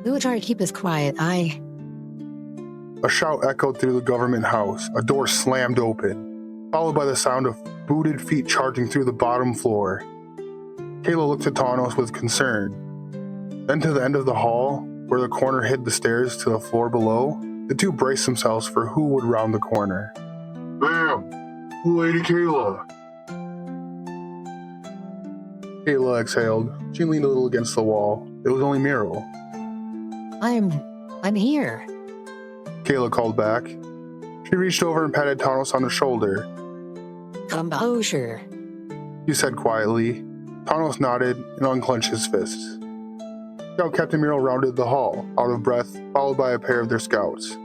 We will try to keep this quiet. A shout echoed through the government house. A door slammed open, followed by the sound of booted feet charging through the bottom floor. Kayla looked at Tanos with concern. Then to the end of the hall, where the corner hid the stairs to the floor below, the two braced themselves for who would round the corner. Ma'am! Lady Kayla! Kayla exhaled. She leaned a little against the wall. It was only Muriel. I'm here. Kayla called back. She reached over and patted Tanos on the shoulder. Composure. He said quietly. Tanos nodded and unclenched his fists. Scout Captain Muriel rounded the hall, out of breath, followed by a pair of their scouts.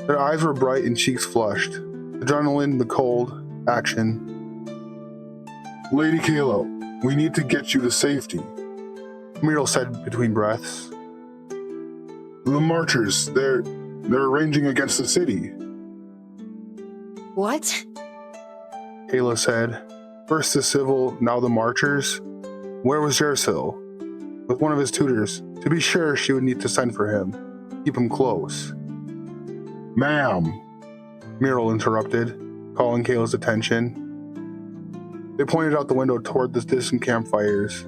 Their eyes were bright and cheeks flushed. Adrenaline, the cold, action. Lady Kayla, we need to get you to safety, Muriel said between breaths. The marchers, they're ranging against the city. What? Kayla said. First the civil, now the marchers. Where was Jersil? With one of his tutors. To be sure, she would need to send for him. Keep him close. Ma'am, Muriel interrupted, calling Kayla's attention. They pointed out the window toward the distant campfires.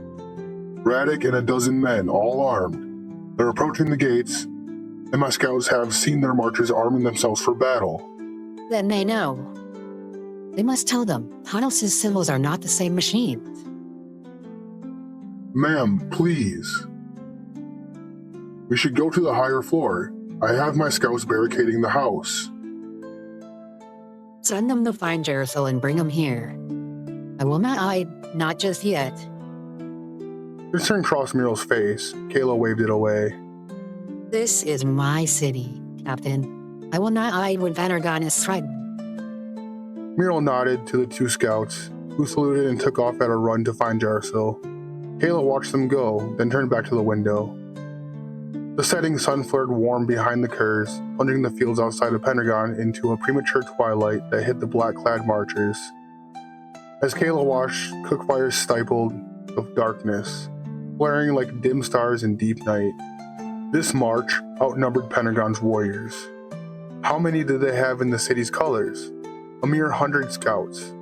Radek and a dozen men, all armed. They're approaching the gates, and my scouts have seen their marchers arming themselves for battle. Then they know. They must tell them Tanos' symbols are not the same machines. Ma'am, please. We should go to the higher floor. I have my scouts barricading the house. Send them to find Jersil and bring him here. I will not hide, not just yet. Concern crossed Muriel's face. Kayla waved it away. This is my city, Captain. I will not hide when Pentagon is threatened. Muriel nodded to the two scouts, who saluted and took off at a run to find Jarsil. Kayla watched them go, then turned back to the window. The setting sun flared warm behind the Kerrs, plunging the fields outside of Pentagon into a premature twilight that hit the black-clad marchers. As Kayla watched, cook fires stifled of darkness, flaring like dim stars in deep night. This march outnumbered Pentagon's warriors. How many did they have in the city's colors? A mere 100 scouts.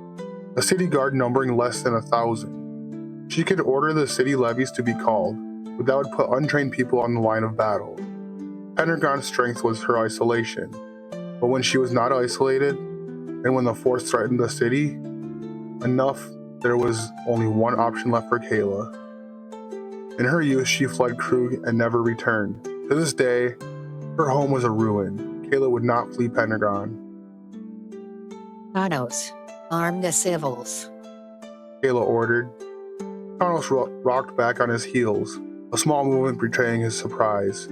A city guard numbering less than 1,000. She could order the city levies to be called, but that would put untrained people on the line of battle. Pentagon's strength was her isolation, but when she was not isolated, and when the force threatened the city, there was only one option left for Kayla. In her youth, she fled Kroog and never returned. To this day, her home was a ruin. Kayla would not flee Pentagon. Thanos, arm the civils. Kayla ordered. Thanos rocked back on his heels, a small movement betraying his surprise.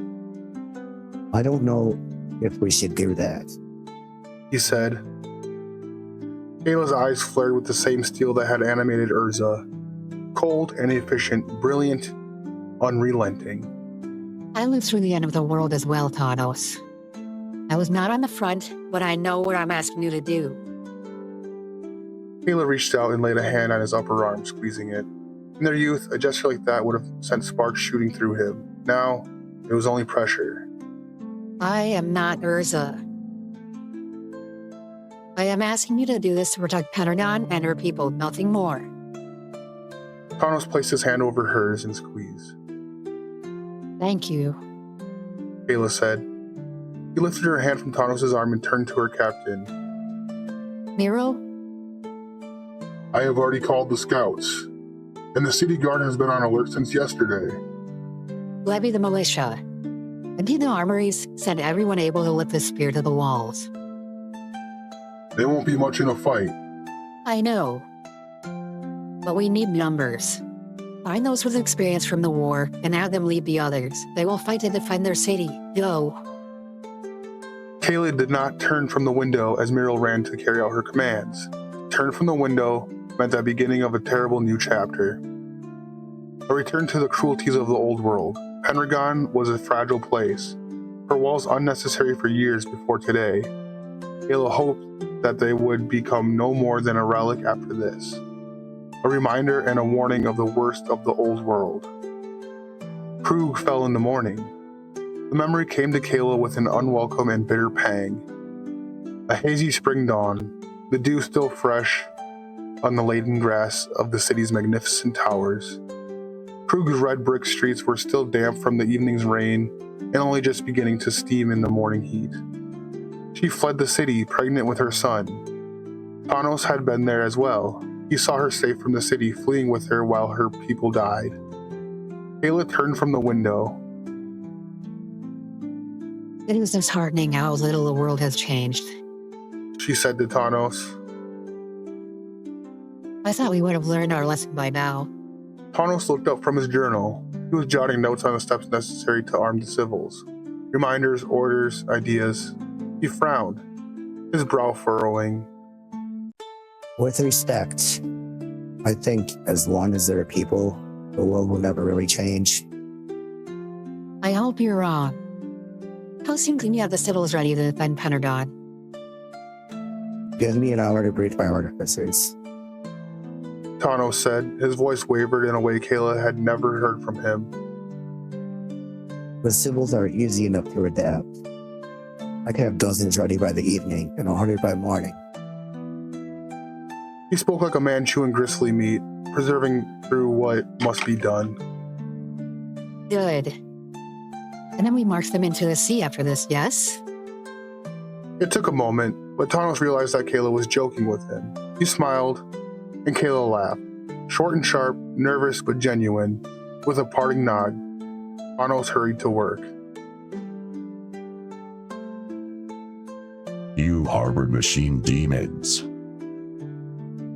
I don't know if we should do that. He said. Kayla's eyes flared with the same steel that had animated Urza. Cold and efficient, brilliant, unrelenting. I lived through the end of the world as well, Thanos. I was not on the front, but I know what I'm asking you to do. Kayla reached out and laid a hand on his upper arm, squeezing it. In their youth, a gesture like that would have sent sparks shooting through him. Now, it was only pressure. I am not Urza. I am asking you to do this to protect Pentagon and her people, nothing more. Thanos placed his hand over hers and squeezed. Thank you. Kayla said. He lifted her hand from Thanos' arm and turned to her captain. Miro? I have already called the scouts, and the city guard has been on alert since yesterday. Levy the militia. Empty the armories, send everyone able to lift the spear to the walls. They won't be much in a fight. I know. But we need numbers. Find those with experience from the war and have them lead the others. They will fight to defend their city. Go. Kayla did not turn from the window as Muriel ran to carry out her commands. Turn from the window meant the beginning of a terrible new chapter. A return to the cruelties of the old world. Pentagon was a fragile place, her walls unnecessary for years before today. Kayla hoped that they would become no more than a relic after this. A reminder and a warning of the worst of the old world. Kroog fell in the morning. The memory came to Kayla with an unwelcome and bitter pang. A hazy spring dawn, the dew still fresh on the laden grass of the city's magnificent towers. Kroog's red brick streets were still damp from the evening's rain and only just beginning to steam in the morning heat. She fled the city, pregnant with her son. Thanos had been there as well. He saw her safe from the city, fleeing with her while her people died. Kayla turned from the window. It is disheartening how little the world has changed. She said to Thanos. I thought we would have learned our lesson by now. Thanos looked up from his journal. He was jotting notes on the steps necessary to arm the civils. Reminders, orders, ideas. He frowned, his brow furrowing. With respect, I think as long as there are people, the world will never really change. I hope you're wrong. How soon can you have the civils ready to defend Pentagon? Give me an hour to brief my artificers. Thanos said. His voice wavered in a way Kayla had never heard from him. The civils are easy enough to adapt. I can have dozens ready by the evening and 100 by morning. He spoke like a man chewing gristly meat, preserving through what must be done. Good. And then we march them into the sea after this, yes? It took a moment, but Thanos realized that Kayla was joking with him. He smiled, and Kayla laughed. Short and sharp, nervous but genuine. With a parting nod, Thanos hurried to work. You harbored machine demons.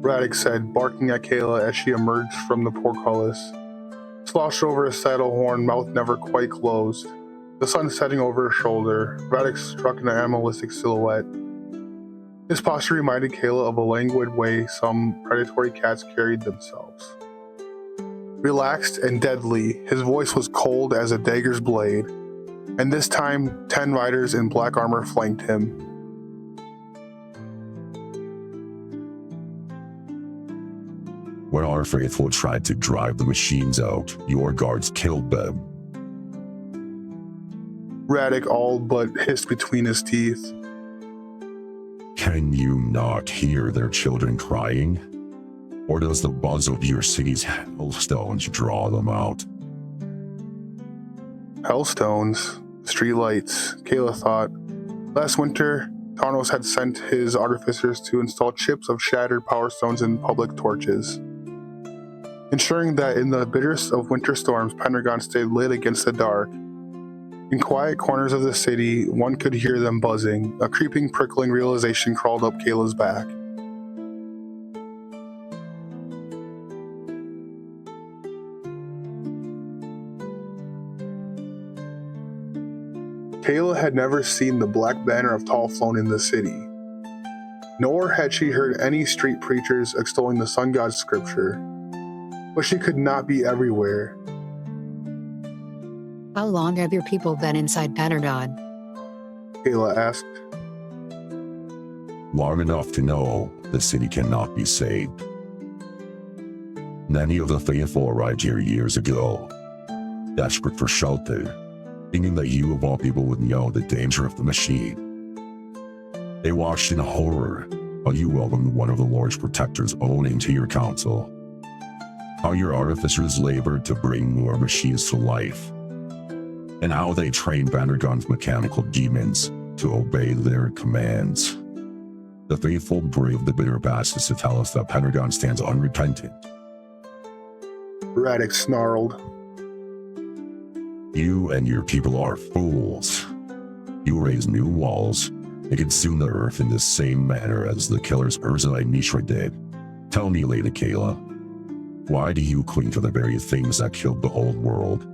Radix said, barking at Kayla as she emerged from the portcullis. Sloshed over a saddle horn, mouth never quite closed. the sun setting over his shoulder. Radek struck an animalistic silhouette. His posture reminded Kayla of a languid way some predatory cats carried themselves. Relaxed and deadly, his voice was cold as a dagger's blade, and this time 10 riders in black armor flanked him. When our faithful tried to drive the machines out, your guards killed them. Radek all but hissed between his teeth. Can you not hear their children crying? Or does the buzz of your city's hailstones draw them out? Hellstones, streetlights, Kayla thought. Last winter, Thanos had sent his artificers to install chips of shattered power stones in public torches, ensuring that in the bitterest of winter storms, Pendragon stayed lit against the dark. In quiet corners of the city, one could hear them buzzing. A creeping, prickling realization crawled up Kayla's back. Kayla had never seen the black banner of Tall flown in the city, nor had she heard any street preachers extolling the sun god's scripture. But she could not be everywhere. How long have your people been inside Pentagon? Kayla asked. Long enough to know the city cannot be saved. Many of the faithful arrived here years ago, desperate for shelter, thinking that you of all people would know the danger of the machine. They watched in horror how you welcomed one of the Lord's protectors own into your council, how your artificers labored to bring more machines to life, and how they trained Pendragon's mechanical demons to obey their commands. The faithful braved the bitter passes to tell us that Pendragon stands unrepentant. Radek snarled. You and your people are fools. You raise new walls and consume the earth in the same manner as the killers Urza and Mishra did. Tell me, Lady Kayla, why do you cling to the very things that killed the whole world?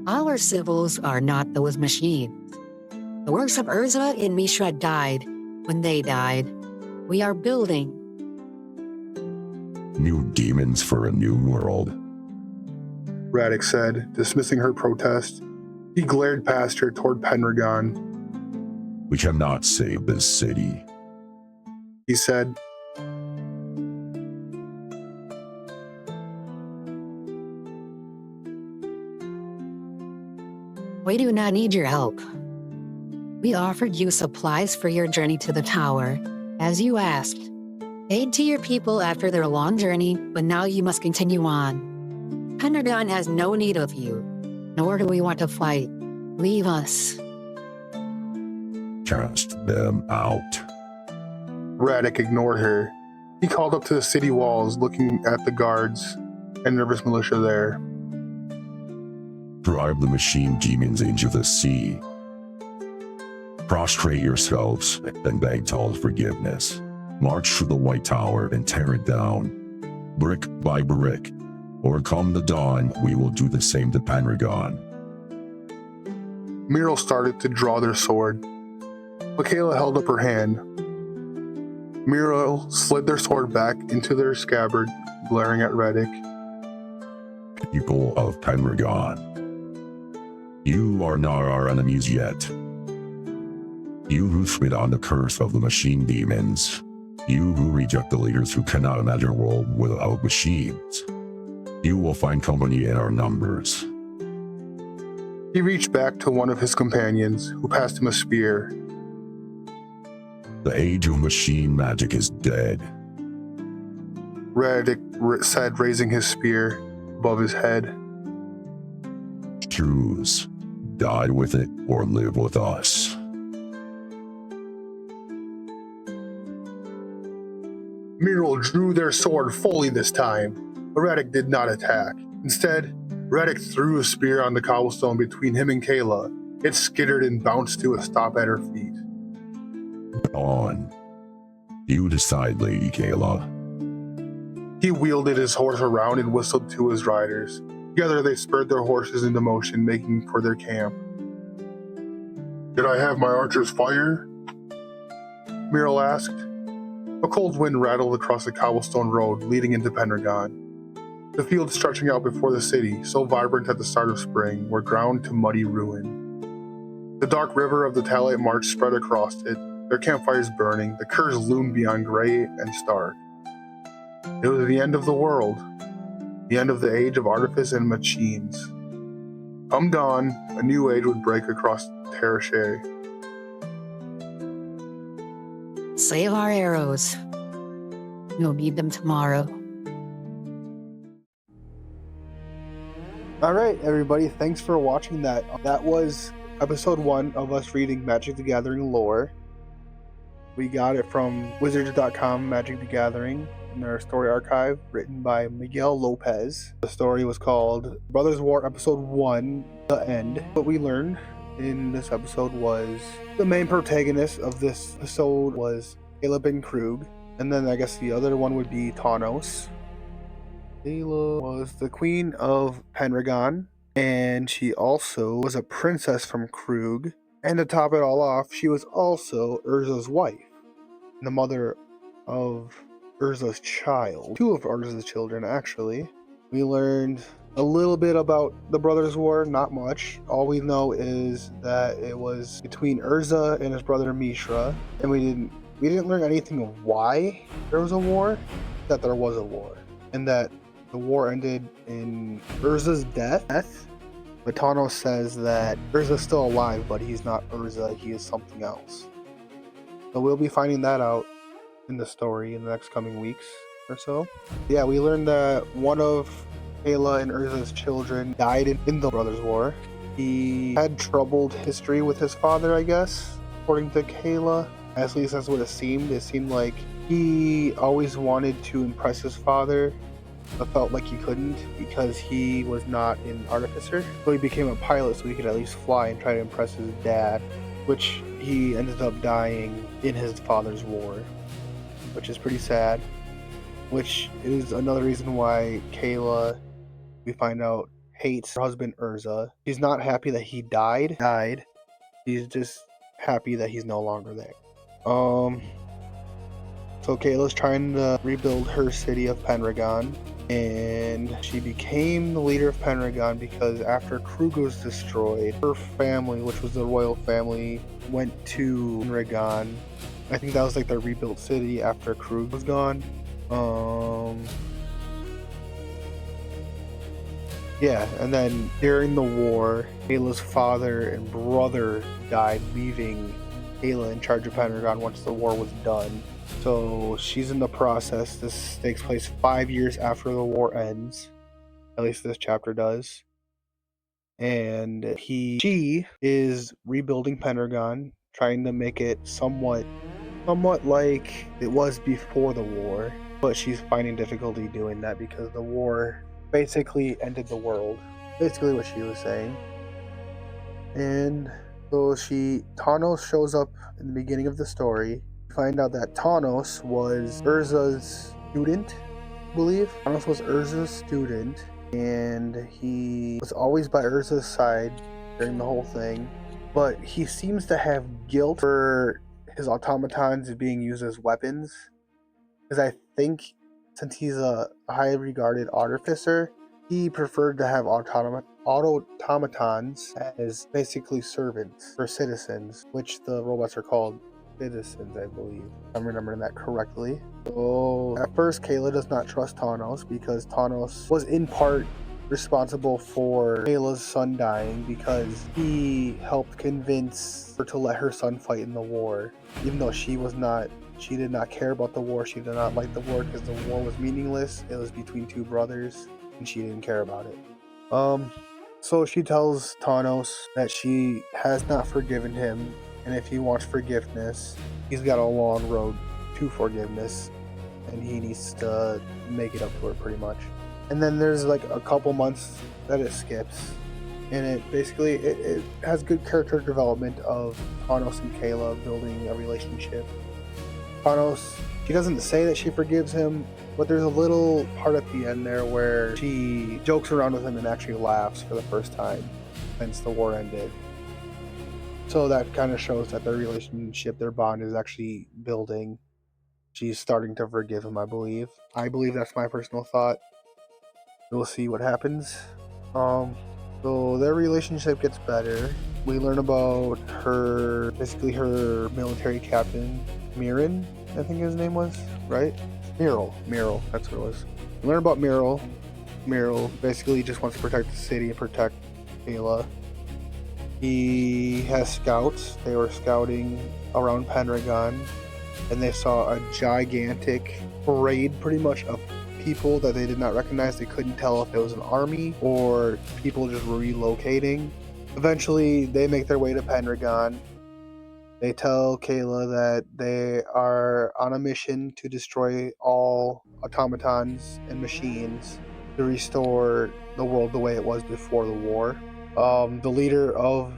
Our civils are not those machines. The works of Urza and Mishra died when they died. We are building New demons for a new world. Radek said, dismissing her protest. He glared past her toward Pendragon. We cannot save this city. He said, We do not need your help. We offered you supplies for your journey to the tower, as you asked. Aid to your people after their long journey, but now you must continue on. Pentagon has no need of you, nor do we want to fight. Leave us. Cast them out. Radek ignored her. He called up to the city walls, looking at the guards and nervous militia there. Drive the machine demons into the sea. Prostrate yourselves and beg Tall's forgiveness. March to the White Tower and tear it down, brick by brick. Or come the dawn, we will do the same to Pendragon. Muriel started to draw their sword, but Kayla held up her hand. Muriel slid their sword back into their scabbard, glaring at Radek. People of Pendragon, you are not our enemies yet. You who spit on the curse of the machine demons. You who reject the leaders who cannot imagine a world without machines. You will find company in our numbers. He reached back to one of his companions, who passed him a spear. The age of machine magic is dead. Radek said, raising his spear above his head. Choose, die with it or live with us. Muriel drew their sword fully this time, but Radek did not attack. Instead, Radek threw a spear on the cobblestone between him and Kayla. It skittered and bounced to a stop at her feet. On. You decide, Lady Kayla. He wheeled his horse around and whistled to his riders. Together they spurred their horses into motion, making for their camp. Did I have my archers fire? Muriel asked. A cold wind rattled across the cobblestone road leading into Pendragon. The fields stretching out before the city, so vibrant at the start of spring, were ground to muddy ruin. The dark river of the Talite March spread across it, their campfires burning, the curse loomed beyond gray and stark. It was the end of the world, the end of the age of artifice and machines. Come dawn, a new age would break across Terrache. Save our arrows. You'll need them tomorrow. Alright, everybody, thanks for watching that. That was episode 1 of us reading Magic the Gathering lore. We got it from Wizards.com, Magic the Gathering, in their story archive, written by Miguel Lopez. The story was called Brothers War Episode 1, The End. What we learned in this episode was the main protagonist of this episode was Kayla Bin-Kroog, and then I guess the other one would be Tawnos. Kayla was the queen of Pendragon, and she also was a princess from Kroog. And to top it all off, she was also Urza's wife, and the mother of Urza's child. 2 of Urza's children, actually. We learned a little bit about the Brothers' War, not much. All we know is that it was between Urza and his brother Mishra, and we didn't learn anything of why there was a war, that there was a war, and that the war ended in Urza's death. But Tawnos says that Urza's still alive, but he's not Urza, he is something else. So we'll be finding that out in the story in the next coming weeks or so. Yeah, we learned that one of Kayla and Urza's children died in the Brothers' War. He had troubled history with his father, I guess, according to Kayla. At least that's what it seemed. It seemed like he always wanted to impress his father, but felt like he couldn't because he was not an artificer. So he became a pilot so he could at least fly and try to impress his dad, which he ended up dying in his father's war, which is pretty sad. Which is another reason why Kayla, we find out, hates her husband Urza. She's not happy that he died. She's just happy that he's no longer there. So Kayla's trying to rebuild her city of Pendragon, and she became the leader of Pendragon because after Kroog was destroyed, her family, which was the royal family, went to Pendragon. I think that was like their rebuilt city after Kroog was gone. Yeah, and then during the war, Kayla's father and brother died, leaving Kayla in charge of Pendragon once the war was done. So she's in the process. This takes place 5 years after the war ends. At least this chapter does. And she is rebuilding Pendragon, trying to make it somewhat like it was before the war. But she's finding difficulty doing that because the war basically ended the world. Basically what she was saying. And so Tawnos shows up in the beginning of the story. We find out that Tawnos was Urza's student, I believe. Tawnos was Urza's student, and he was always by Urza's side during the whole thing. But he seems to have guilt for his automatons being used as weapons. Because I think since he's a highly regarded artificer, he preferred to have automatons as basically servants for citizens, which the robots are called citizens, I believe. I'm remembering that correctly. So at first, Kayla does not trust Tawnos because Tawnos was in part responsible for Kayla's son dying because he helped convince her to let her son fight in the war, even though she did not care about the war. She did not like the war because the war was meaningless. It was between 2 brothers, and she didn't care about it. So she tells Tawnos that she has not forgiven him, and if he wants forgiveness, he's got a long road to forgiveness, and he needs to make it up to her pretty much. And then there's like a couple months that it skips, and it has good character development of Tawnos and Kayla building a relationship. Tawnos She doesn't say that she forgives him, but there's a little part at the end there where she jokes around with him and actually laughs for the first time since the war ended. So that kind of shows that their relationship, their bond is actually building. She's starting to forgive him, I believe. I believe that's my personal thought. We'll see what happens. So their relationship gets better. We learn about her, basically her military captain, Mirren, I think his name was, right? Miral, that's what it was. We learn about Miral. Miral basically just wants to protect the city and protect Kayla. He has scouts. They were scouting around Pendragon, and they saw a gigantic parade pretty much of people that they did not recognize. They couldn't tell if it was an army or people just relocating. Eventually, they make their way to Pendragon. They tell Kayla that they are on a mission to destroy all automatons and machines to restore the world the way it was before the war. The leader of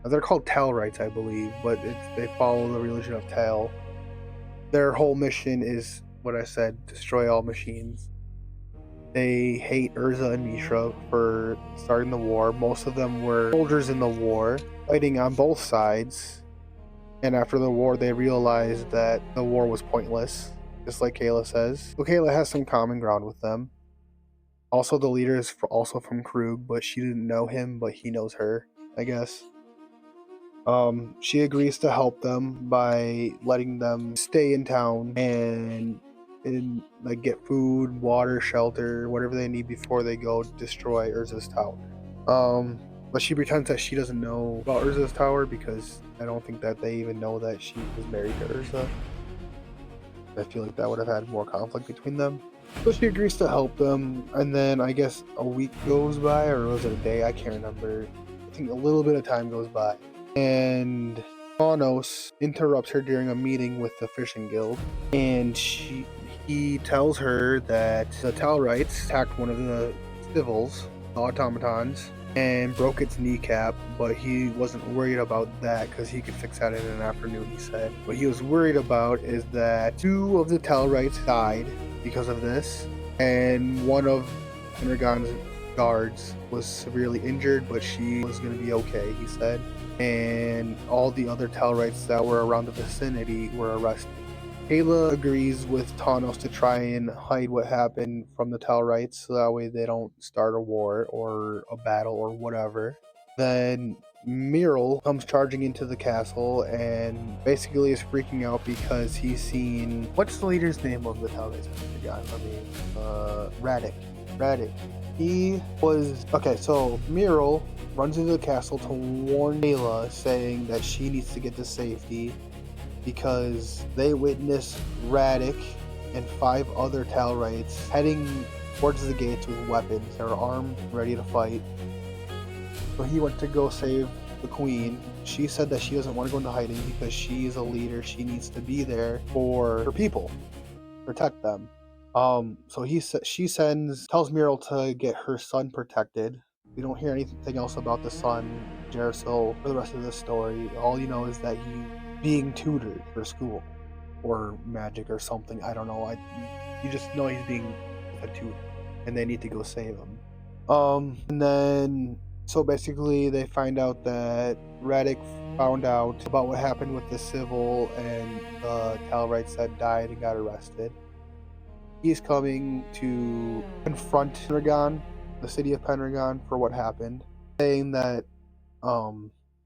they're called Talrites, I believe, but they follow the religion of Tal. Their whole mission is what I said, destroy all machines. They hate Urza and Mishra for starting the war. Most of them were soldiers in the war, fighting on both sides. And after the war, they realized that the war was pointless, just like Kayla says. So Kayla has some common ground with them. Also, the leader is also from Kroog, but she didn't know him, but he knows her, I guess. She agrees to help them by letting them stay in town and like get food, water, shelter, whatever they need before they go destroy Urza's tower. But she pretends that she doesn't know about Urza's tower because I don't think that they even know that she was married to Urza. I feel like that would have had more conflict between them. So she agrees to help them, and then I guess a week goes by, or was it a day? I can't remember. I think a little bit of time goes by. And Thanos interrupts her during a meeting with the fishing guild, and he tells her that the Talrites attacked one of the civils, the automatons, and broke its kneecap, but he wasn't worried about that because he could fix that in an afternoon, he said. What he was worried about is that 2 of the Talrites died because of this, and one of Pendragon's guards was severely injured, but she was going to be okay, he said. And all the other Talrites that were around the vicinity were arrested. Kayla agrees with Thanos to try and hide what happened from the Talrites so that way they don't start a war or a battle or whatever. Then Miral comes charging into the castle and basically is freaking out because he's seen... What's the leader's name of the Talrites? I forgot. Radic. He was... Okay, so Miral runs into the castle to warn Kayla, saying that she needs to get to safety because they witnessed Radic and 5 other Talrites heading towards the gates with weapons. They were armed, ready to fight. So he went to go save the queen. She said that she doesn't want to go into hiding because she is a leader. She needs to be there for her people, protect them. So she tells Miral to get her son protected. We don't hear anything else about the son, Jerisil, for the rest of the story. All you know is that he's being tutored for school or magic or something. I don't know. You just know he's being a tutor, and they need to go save him. And then so basically they find out that Radic found out about what happened with the civil and the Talrites that died and got arrested. He's coming to confront Pendragon, the city of Pendragon, for what happened, saying that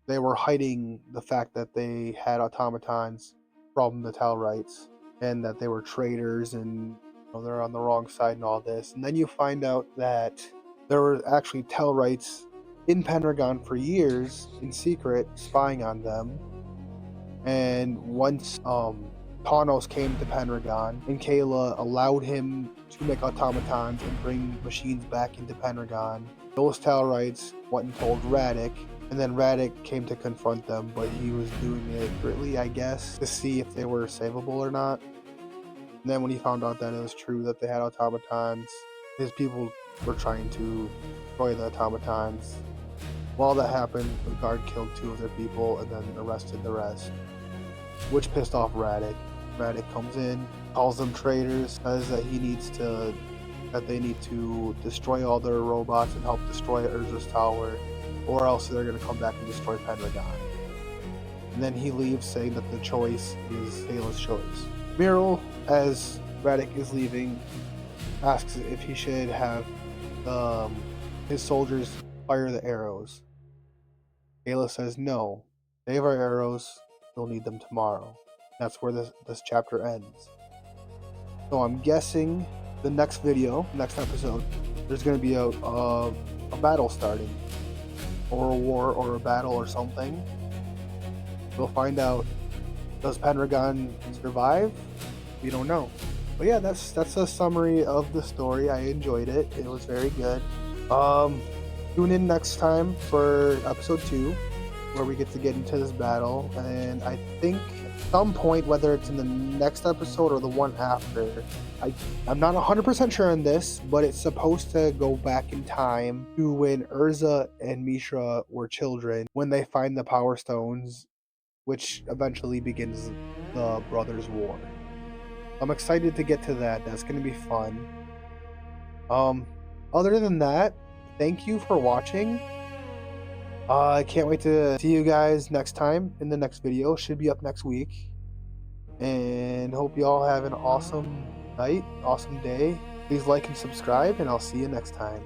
they were hiding the fact that they had automatons from the Talrites and that they were traitors and they're on the wrong side and all this. And then you find out that there were actually Talrites in Pendragon for years in secret spying on them. And once Thanos came to Pendragon, and Kayla allowed him to make automatons and bring machines back into Pendragon. Those Talrites went and told Radic, and then Radic came to confront them, but he was doing it secretly, I guess, to see if they were savable or not. And then when he found out that it was true that they had automatons, his people were trying to destroy the automatons. While that happened, the guard killed 2 of their people and then arrested the rest, which pissed off Radic. Radek comes in, calls them traitors, says that they need to destroy all their robots and help destroy Urza's tower, or else they're going to come back and destroy Pendragon. And then he leaves, saying that the choice is Kayla's choice. Muriel, as Radek is leaving, asks if he should have his soldiers fire the arrows. Kayla says no. Save our arrows. We'll need them tomorrow. That's where this chapter ends. So I'm guessing the next episode, there's going to be a battle starting, or a war, or a battle, or something. We'll find out. Does Pendragon survive? We don't know. But yeah, that's a summary of the story. I enjoyed it. It was very good. Tune in next time for episode 2, where we get into this battle. And I think at some point, whether it's in the next episode or the one after, I'm not 100% sure on this, but it's supposed to go back in time to when Urza and Mishra were children, when they find the Power Stones, which eventually begins the Brothers' War. I'm excited to get to that. That's going to be fun. Other than that, thank you for watching. I can't wait to see you guys next time in the next video. Should be up next week. And hope you all have an awesome night, awesome day. Please like and subscribe, and I'll see you next time.